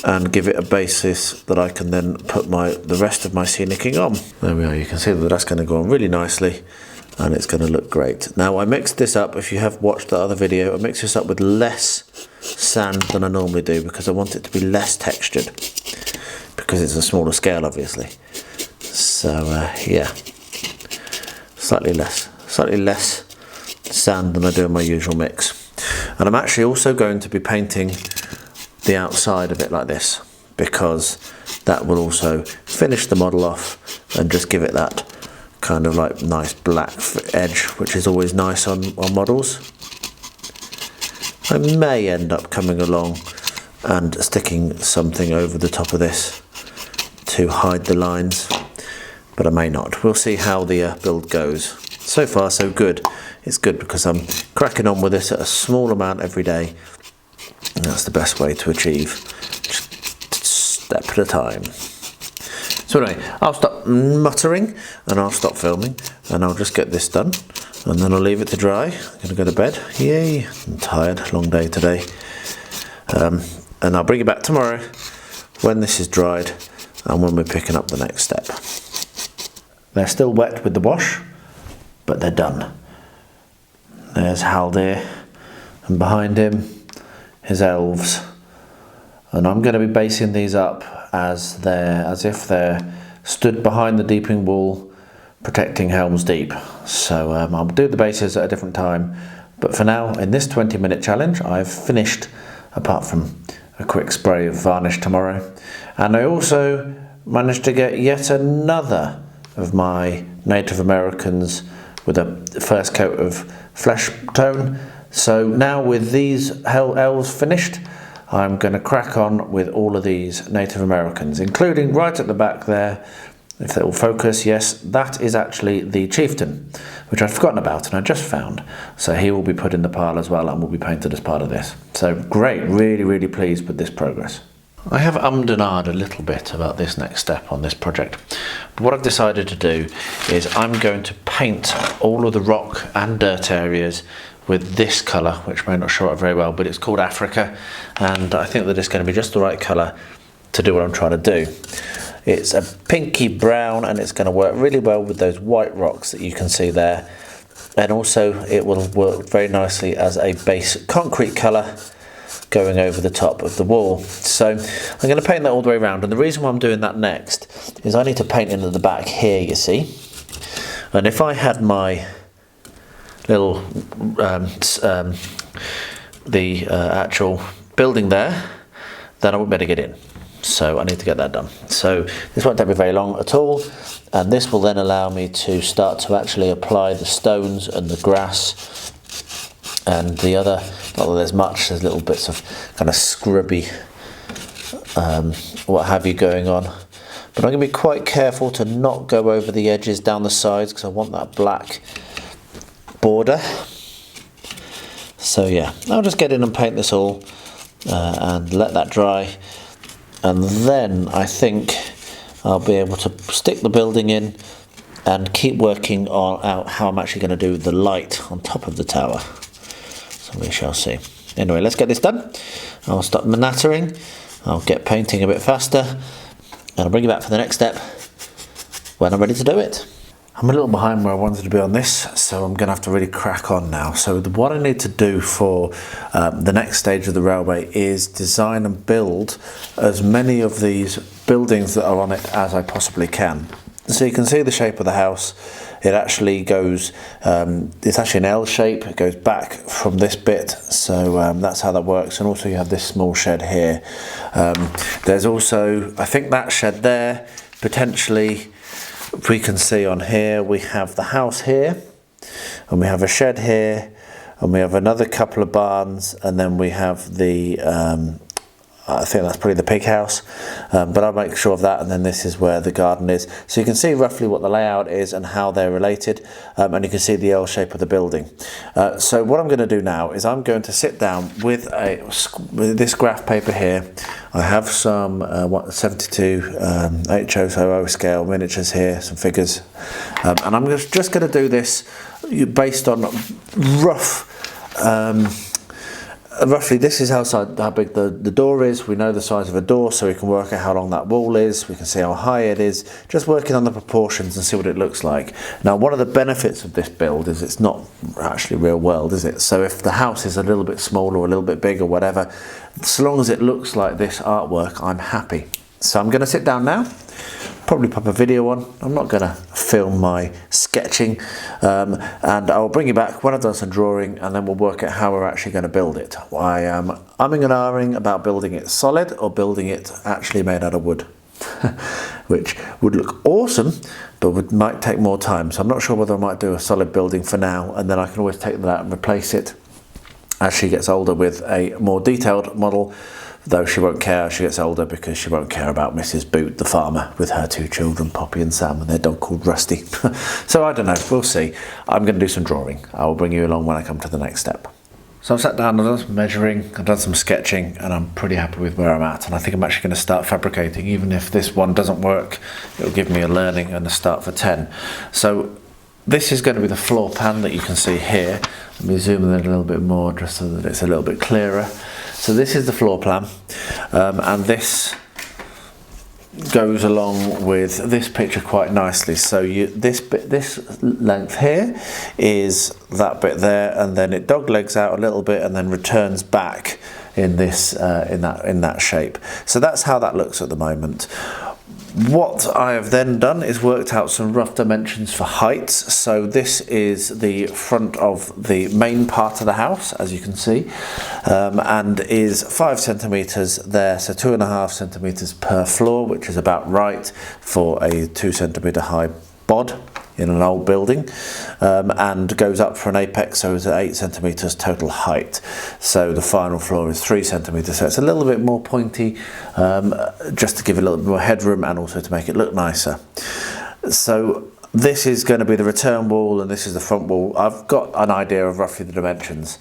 and give it a basis that I can then put the rest of my scenicking on. There we are, you can see that that's going to go on really nicely and it's going to look great. Now I mixed this up, if you have watched the other video, I mixed this up with less sand than I normally do because I want it to be less textured, because it's a smaller scale obviously. So yeah, slightly less sand than I do in my usual mix. And I'm actually also going to be painting the outside of it like this, because that will also finish the model off and just give it that kind of like nice black edge, which is always nice on models. I may end up coming along and sticking something over the top of this to hide the lines, but I may not. We'll see how the build goes. So far so good. It's good because I'm cracking on with this at a small amount every day, and that's the best way to achieve, just step at a time. So anyway, I'll stop muttering and I'll stop filming and I'll just get this done, and then I'll leave it to dry. I'm going to go to bed. Yay, I'm tired, long day today. And I'll bring it back tomorrow when this is dried and when we're picking up the next step. They're still wet with the wash, but they're done. There's Haldir, and behind him his elves, and I'm going to be basing these up as if they're stood behind the deeping wall protecting Helm's Deep. So I'll do the bases at a different time, but for now in this 20-minute challenge I've finished, apart from a quick spray of varnish tomorrow, and I also managed to get yet another of my Native Americans with a first coat of flesh tone. So now with these elves finished, I'm going to crack on with all of these Native Americans, including right at the back there, if they will focus, yes, that is actually the chieftain, which I'd forgotten about and I just found. So he will be put in the pile as well and will be painted as part of this. So great, really pleased with this progress. I have ummed and ahed a little bit about this next step on this project. But what I've decided to do is I'm going to paint all of the rock and dirt areas with this colour, which may not show up very well, but it's called Africa, and I think that it's going to be just the right colour to do what I'm trying to do. It's a pinky brown and it's going to work really well with those white rocks that you can see there, and also it will work very nicely as a base concrete colour going over the top of the wall. So I'm going to paint that all the way around, and the reason why I'm doing that next is I need to paint into the back here, you see, and if I had my little actual building there, then I wouldn't be able to get in, so I need to get that done. So this won't take me very long at all, and this will then allow me to start to actually apply the stones and the grass and the other, not that there's much, there's little bits of kind of scrubby what have you going on, but I'm going to be quite careful to not go over the edges down the sides because I want that black border. So yeah, I'll just get in and paint this all and let that dry, and then I think I'll be able to stick the building in and keep working out how I'm actually going to do the light on top of the tower. So we shall see. Anyway, let's get this done. I'll stop nattering, I'll get painting a bit faster, and I'll bring you back for the next step when I'm ready to do it. I'm a little behind where I wanted to be on this, so I'm going to have to really crack on now. So what I need to do for the next stage of the railway is design and build as many of these buildings that are on it as I possibly can. So you can see the shape of the house. It actually goes, it's actually an L shape, it goes back from this bit, so that's how that works. And also you have this small shed here. There's also, I think that shed there, potentially, we can see on here, we have the house here, and we have a shed here, and we have another couple of barns, and then we have the I think that's probably the pig house, but I'll make sure of that. And then this is where the garden is. So you can see roughly what the layout is and how they're related, and you can see the L shape of the building. So what I'm going to do now is I'm going to sit down with this graph paper here. I have some 72 ASoIAF scale miniatures here, some figures, and I'm just going to do this based on roughly this is how big the door is. We know the size of a door, so we can work out how long that wall is. We can see how high it is, just working on the proportions and see what it looks like. Now, one of the benefits of this build is it's not actually real world, is it? So if the house is a little bit small or a little bit big or whatever, so long as it looks like this artwork, I'm happy. So I'm going to sit down now, probably pop a video on. I'm not going to film my sketching, and I'll bring you back when I've done some drawing, and then we'll work out how we're actually going to build it. I am umming and ahhing about building it solid or building it actually made out of wood, which would look awesome, but might take more time. So I'm not sure whether I might do a solid building for now, and then I can always take that out and replace it as she gets older with a more detailed model. Though she won't care as she gets older, because she won't care about Mrs. Boot, the farmer, with her 2 children, Poppy and Sam, and their dog called Rusty. So I don't know, we'll see. I'm going to do some drawing. I will bring you along when I come to the next step. So I've sat down, I've done some measuring, I've done some sketching, and I'm pretty happy with where I'm at. And I think I'm actually going to start fabricating. Even if this one doesn't work, it'll give me a learning and a start for 10. So this is going to be the floor plan that you can see here. Let me zoom in a little bit more just so that it's a little bit clearer. So this is the floor plan, and this goes along with this picture quite nicely. So this length here is that bit there, and then it dog legs out a little bit and then returns back in this in that shape. So that's how that looks at the moment. What I have then done is worked out some rough dimensions for heights. So this is the front of the main part of the house, as you can see, and is 5 centimetres there, so 2.5 centimetres per floor, which is about right for a 2 centimetre high bod in an old building, and goes up for an apex, so it's 8 centimetres total height. So the final floor is 3 centimetres, so it's a little bit more pointy, just to give it a little bit more headroom and also to make it look nicer. So this is going to be the return wall, and this is the front wall. I've got an idea of roughly the dimensions.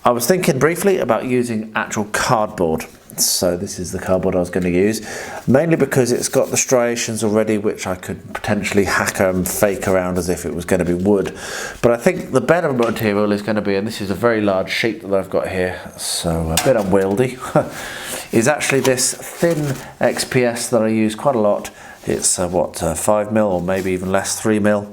I was thinking briefly about using actual cardboard. So this is the cardboard I was going to use, mainly because it's got the striations already, which I could potentially hack and fake around as if it was going to be wood. But I think the better material is going to be, and this is a very large sheet that I've got here, so a bit unwieldy, is actually this thin XPS that I use quite a lot. It's 5mm or maybe even less, 3mm.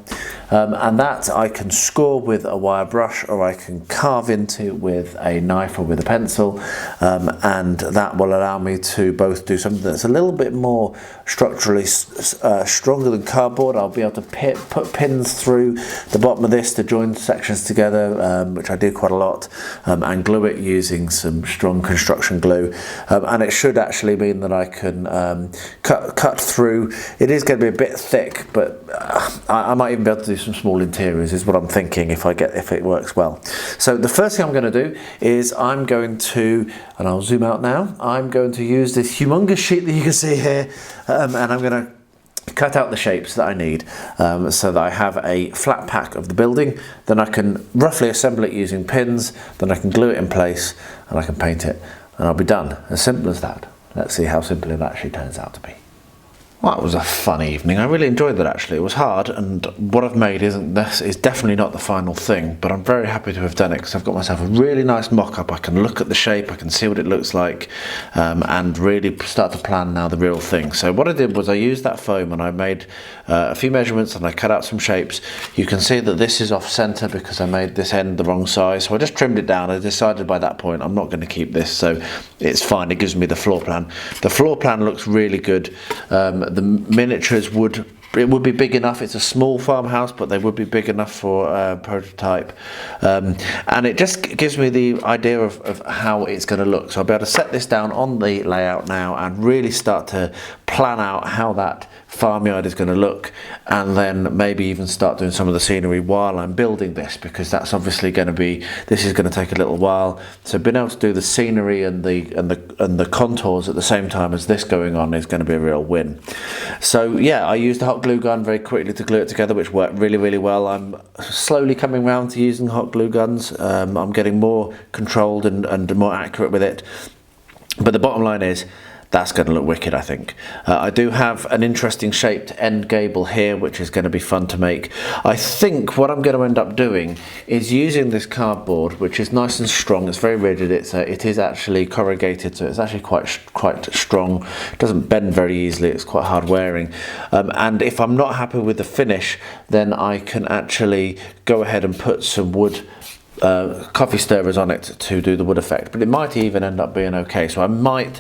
And that I can score with a wire brush, or I can carve into with a knife or with a pencil, and that will allow me to both do something that's a little bit more structurally stronger than cardboard. I'll be able to put pins through the bottom of this to join sections together, which I do quite a lot, and glue it using some strong construction glue, and it should actually mean that I can cut through. It is going to be a bit thick, but I might even be able to do some small interiors, is what I'm thinking, if it works well. So the first thing I'm going to do is I'm going to, and I'll zoom out now, I'm going to use this humongous sheet that you can see here, and I'm going to cut out the shapes that I need, so that I have a flat pack of the building. Then I can roughly assemble it using pins, then I can glue it in place and I can paint it, and I'll be done. As simple as that. Let's see how simple it actually turns out to be. Well, that was a fun evening. I really enjoyed that, actually. It was hard, and what I've made is definitely not the final thing, but I'm very happy to have done it because I've got myself a really nice mock-up. I can look at the shape, I can see what it looks like, and really start to plan now the real thing. So what I did was I used that foam and I made a few measurements and I cut out some shapes. You can see that this is off center because I made this end the wrong size, so I just trimmed it down. I decided by that point I'm not going to keep this, so it's fine. It gives me the floor plan. The floor plan looks really good. The miniatures would it would be big enough. It's a small farmhouse, but they would be big enough for a prototype. And it just gives me the idea of how it's going to look. So I'll be able to set this down on the layout now and really start to plan out how that farmyard is going to look, and then maybe even start doing some of the scenery while I'm building this, because that's obviously going to be, this is going to take a little while. So being able to do the scenery and the contours at the same time as this going on is going to be a real win. So yeah, I used the hot glue gun very quickly to glue it together, which worked really, really well. I'm slowly coming around to using hot glue guns. I'm getting more controlled and more accurate with it. But the bottom line is, that's going to look wicked, I think. I do have an interesting shaped end gable here, which is going to be fun to make. I think what I'm going to end up doing is using this cardboard, which is nice and strong. It's very rigid. It is actually corrugated, so it's actually quite strong. It doesn't bend very easily. It's quite hard wearing. And if I'm not happy with the finish, then I can actually go ahead and put some wood coffee stirrers on it to do the wood effect. But it might even end up being okay. So I might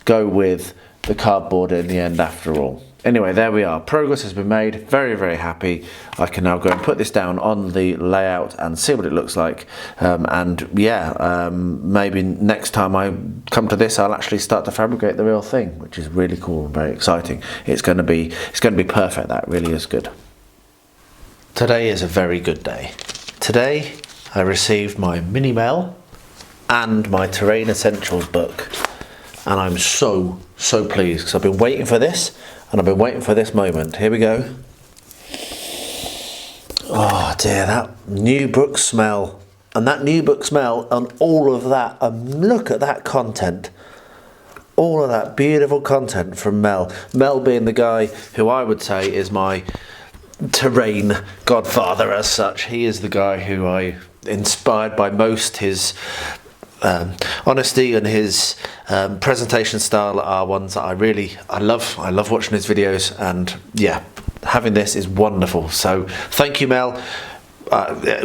go with the cardboard in the end after all. Anyway, there we are. Progress has been made. Very, very happy. I can now go and put this down on the layout and see what it looks like. And yeah, maybe next time I come to this, I'll actually start to fabricate the real thing, which is really cool and very exciting. It's going to be perfect. That really is good. Today is a very good day. Today I received my mini mail and my Terrain Essentials book. And I'm so pleased, because I've been waiting for this, and I've been waiting for this moment. Here we go. Oh dear, that new book smell. And that new book smell and all of that, look at that content. All of that beautiful content from Mel. Mel being the guy who I would say is my terrain godfather as such. He is the guy who I inspired by most. His honesty and his presentation style are ones that I love watching his videos, and yeah, having this is wonderful. So thank you, Mel.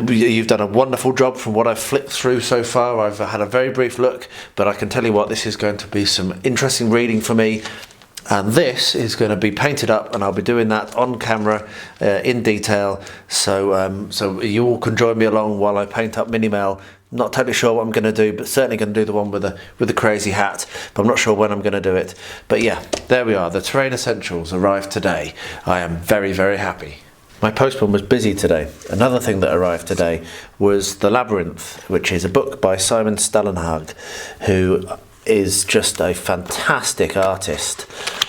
You've done a wonderful job from what I've flipped through so far. I've had a very brief look, but I can tell you what, this is going to be some interesting reading for me. And this is going to be painted up, and I'll be doing that on camera in detail. So so you all can join me along while I paint up Mini Mel. Not totally sure what I'm going to do, but certainly going to do the one with the crazy hat. But I'm not sure when I'm going to do it. But yeah, there we are. The Terrain Essentials arrived today. I am very, very happy. My postman was busy today. Another thing that arrived today was The Labyrinth, which is a book by Simon Stellenhag, who is just a fantastic artist.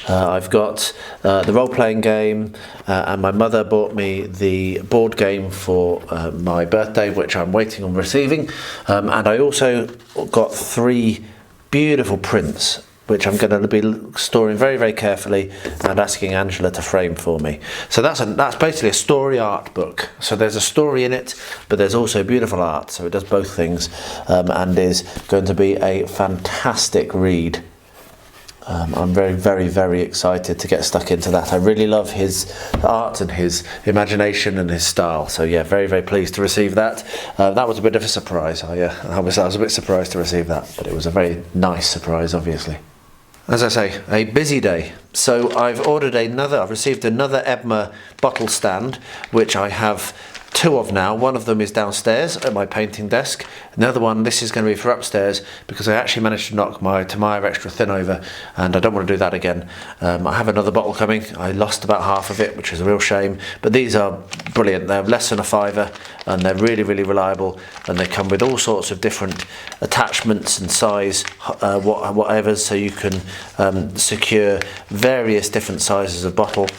I've got the role-playing game, and my mother bought me the board game for my birthday, which I'm waiting on receiving, and I also got 3 beautiful prints, which I'm going to be storing very, very carefully and asking Angela to frame for me. So that's basically a story art book. So there's a story in it, but there's also beautiful art. So it does both things, and is going to be a fantastic read. I'm very, very, very excited to get stuck into that. I really love his art and his imagination and his style. So yeah, very, very pleased to receive that. That was a bit of a surprise. I was a bit surprised to receive that, but it was a very nice surprise, obviously. As I say, a busy day. So I've received another Ebma bottle stand, which I have 2 of now. One of them is downstairs at my painting desk. Another one, this is going to be for upstairs, because I actually managed to knock my Tamiya extra thin over, and I don't want to do that again. I have another bottle coming. I lost about half of it, which is a real shame, but these are brilliant. They're less than a £5, and they're really, really reliable, and they come with all sorts of different attachments and size, whatever, so you can secure various different sizes of bottle.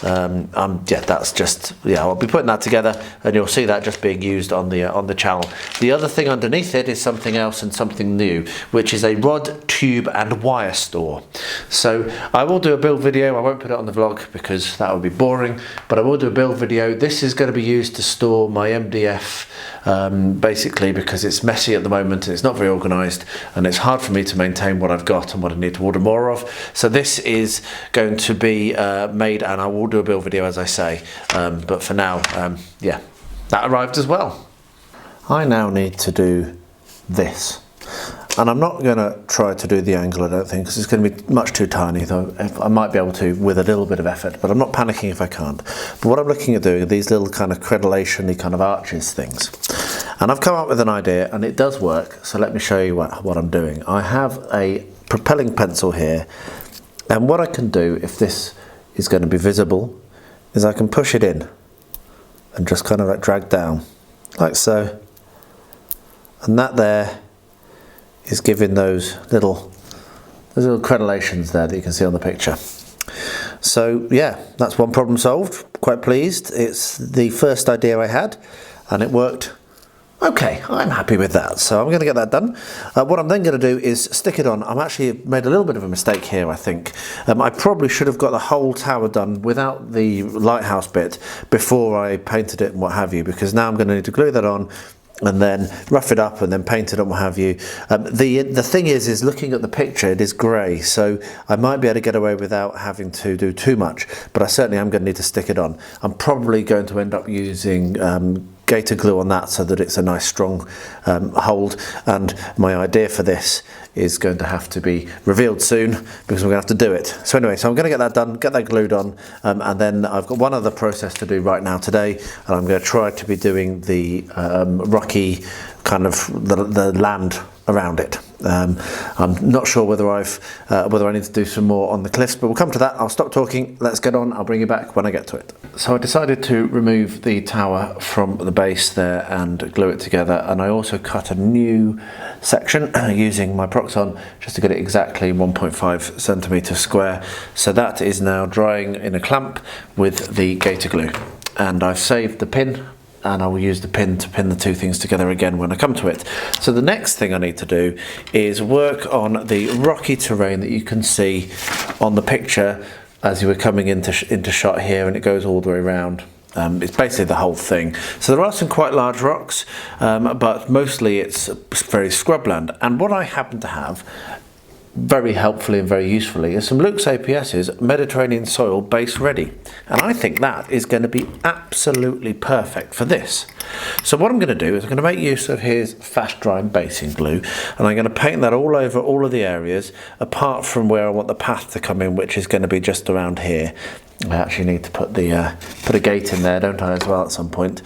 Yeah, that's just, yeah, I'll be putting that together, and you'll see that just being used on the channel. The other thing underneath it is something else and something new, which is a rod, tube and wire store. So I will do a build video. I won't put it on the vlog because that would be boring, but I will do a build video. This is going to be used to store my MDF, basically because it's messy at the moment and it's not very organised, and it's hard for me to maintain what I've got and what I need to order more of. So this is going to be made, and I will do a build video, as I say, but for now, yeah, that arrived as well. I now need to do this. And I'm not going to try to do the angle, I don't think, because it's going to be much too tiny, though I might be able to with a little bit of effort, but I'm not panicking if I can't. But what I'm looking at doing are these little kind of crenellation-y kind of arches things. And I've come up with an idea, and it does work, so let me show you what I'm doing. I have a propelling pencil here, and what I can do, if this is going to be visible, is I can push it in and just kind of like drag down, like so. And that there is giving those little crenellations there that you can see on the picture. So yeah, that's one problem solved. Quite pleased. It's the first idea I had, and it worked okay. I'm happy with that, so I'm going to get that done. What I'm then going to do is stick it on. I'm actually made a little bit of a mistake here, I think. I probably should have got the whole tower done without the lighthouse bit before I painted it and what have you, because now I'm going to need to glue that on and then rough it up and then paint it on, what have you. The thing is looking at the picture, it is grey, so I might be able to get away without having to do too much, but I certainly am going to need to stick it on. I'm probably going to end up using gator glue on that so that it's a nice strong hold, and my idea for this is going to have to be revealed soon because we're going to have to do it. So anyway, so I'm going to get that done, get that glued on, and then I've got one other process to do right now today, and I'm going to try to be doing the rocky kind of the land around it. I'm not sure whether I need to do some more on the cliffs, but we'll come to that. I'll stop talking, let's get on, I'll bring you back when I get to it. So I decided to remove the tower from the base there and glue it together, and I also cut a new section using my Proxon just to get it exactly 1.5 centimeters square. So that is now drying in a clamp with the gator glue, and I've saved the pin, and I will use the pin to pin the two things together again when I come to it. So the next thing I need to do is work on the rocky terrain that you can see on the picture as you were coming into shot here, and it goes all the way around. It's basically the whole thing. So there are some quite large rocks, but mostly it's very scrubland. And what I happen to have, very helpfully and very usefully, is some Luke's APS's Mediterranean soil base ready, and I think that is going to be absolutely perfect for this. So what I'm going to do is I'm going to make use of his fast drying basing glue, and I'm going to paint that all over all of the areas apart from where I want the path to come in, which is going to be just around here. I actually need to put a gate in there, don't I, as well, at some point.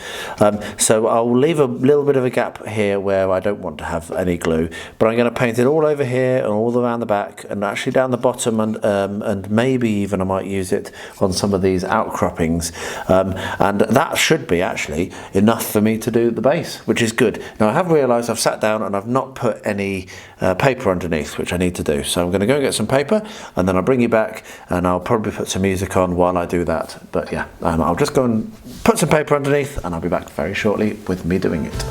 So I'll leave a little bit of a gap here where I don't want to have any glue, but I'm going to paint it all over here and all around the back, and actually down the bottom, and maybe even I might use it on some of these outcroppings, and that should be actually enough for me to do the base, which is good. Now I have realised I've sat down and I've not put any paper underneath, which I need to do, so I'm going to go get some paper, and then I'll bring you back and I'll probably put some music on while I do that. But yeah, I'll just go and put some paper underneath, and I'll be back very shortly with me doing it.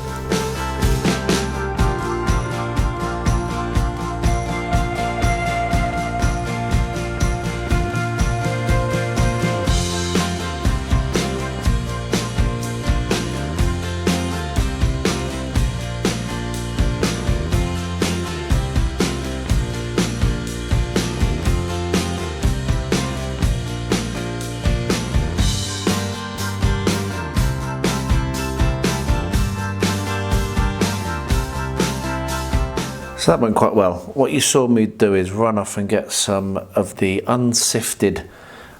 So that went quite well. What you saw me do is run off and get some of the unsifted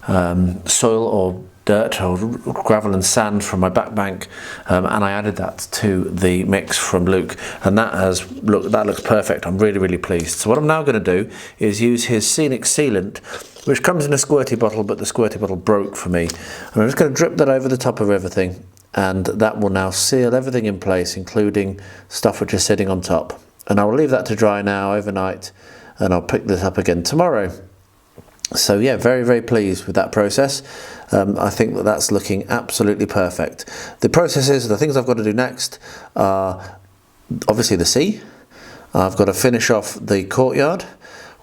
soil or dirt or gravel and sand from my back bank, and I added that to the mix from Luke, and that looks perfect. I'm really pleased. So what I'm now going to do is use his scenic sealant, which comes in a squirty bottle, but the squirty bottle broke for me, and I'm just going to drip that over the top of everything, and that will now seal everything in place, including stuff which is sitting on top. And I will leave that to dry now overnight, and I'll pick this up again tomorrow. So yeah, very pleased with that process. I think that's looking absolutely perfect. The things I've got to do next are obviously the sea. I've got to finish off the courtyard,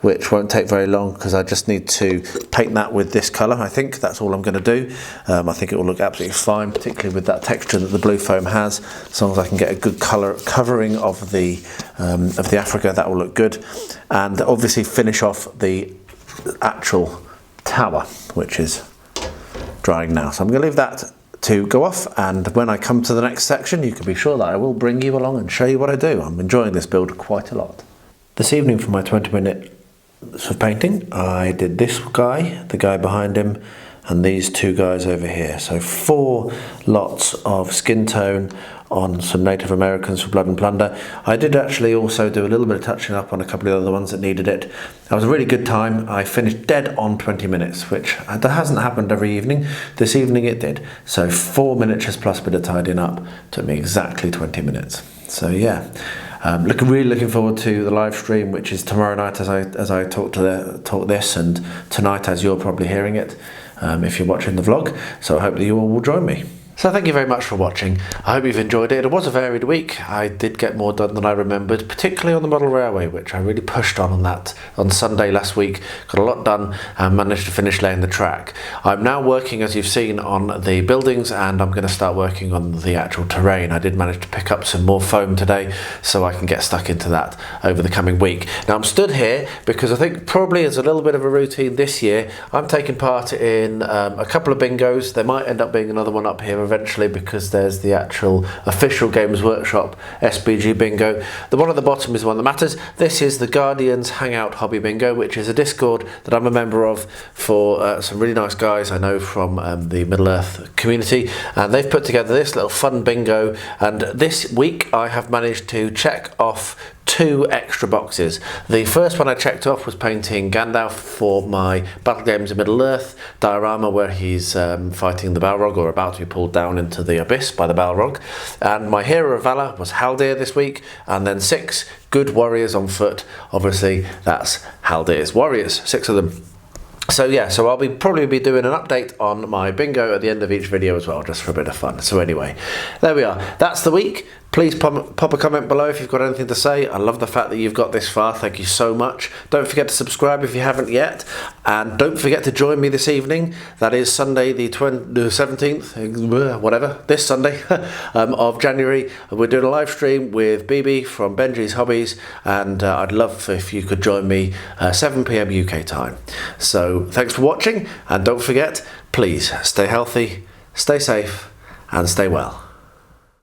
which won't take very long because I just need to paint that with this colour. I think that's all I'm going to do. I think it will look absolutely fine, particularly with that texture that the blue foam has. As long as I can get a good colour covering of the Africa, that will look good. And obviously finish off the actual tower, which is drying now. So I'm going to leave that to go off, and when I come to the next section, you can be sure that I will bring you along and show you what I do. I'm enjoying this build quite a lot. This evening for my 20-minute of painting, I did this guy, the guy behind him, and these two guys over here. So 4 lots of skin tone on some Native Americans for Blood and Plunder. I did actually also do a little bit of touching up on a couple of the other ones that needed it. That was a really good time. I finished dead on 20 minutes, which that hasn't happened every evening. This evening it did. So 4 miniatures plus a bit of tidying up took me exactly 20 minutes. So yeah. Really looking forward to the live stream, which is tomorrow night as I talk this, and tonight as you're probably hearing it, if you're watching the vlog. So I hope that you all will join me. So thank you very much for watching. I hope you've enjoyed it. It was a varied week. I did get more done than I remembered, particularly on the model railway, which I really pushed on that on Sunday last week. Got a lot done and managed to finish laying the track. I'm now working, as you've seen, on the buildings, and I'm going to start working on the actual terrain. I did manage to pick up some more foam today, so I can get stuck into that over the coming week. Now I'm stood here because I think probably as a little bit of a routine this year, I'm taking part in a couple of bingos. There might end up being another one up here eventually, because there's the actual official Games Workshop SBG bingo. The one at the bottom is the one that matters. This is the Guardians Hangout Hobby Bingo, which is a Discord that I'm a member of for some really nice guys I know from the Middle-earth community, and they've put together this little fun bingo, and this week I have managed to check off 2 extra boxes. The first one I checked off was painting Gandalf for my Battle Games of Middle-earth diorama, where he's fighting the Balrog, or about to be pulled down into the abyss by the Balrog. And my Hero of Valor was Haldir this week, and then 6 good warriors on foot. Obviously that's Haldir's warriors, 6 of them. So yeah, so I'll probably be doing an update on my bingo at the end of each video as well, just for a bit of fun. So anyway, there we are. That's the week. Please pop a comment below if you've got anything to say. I love the fact that you've got this far. Thank you so much. Don't forget to subscribe if you haven't yet. And don't forget to join me this evening. That is Sunday the 17th, whatever, this Sunday of January. We're doing a live stream with BB from Benji's Hobbies. And I'd love if you could join me 7 PM UK time. So thanks for watching. And don't forget, please stay healthy, stay safe, and stay well.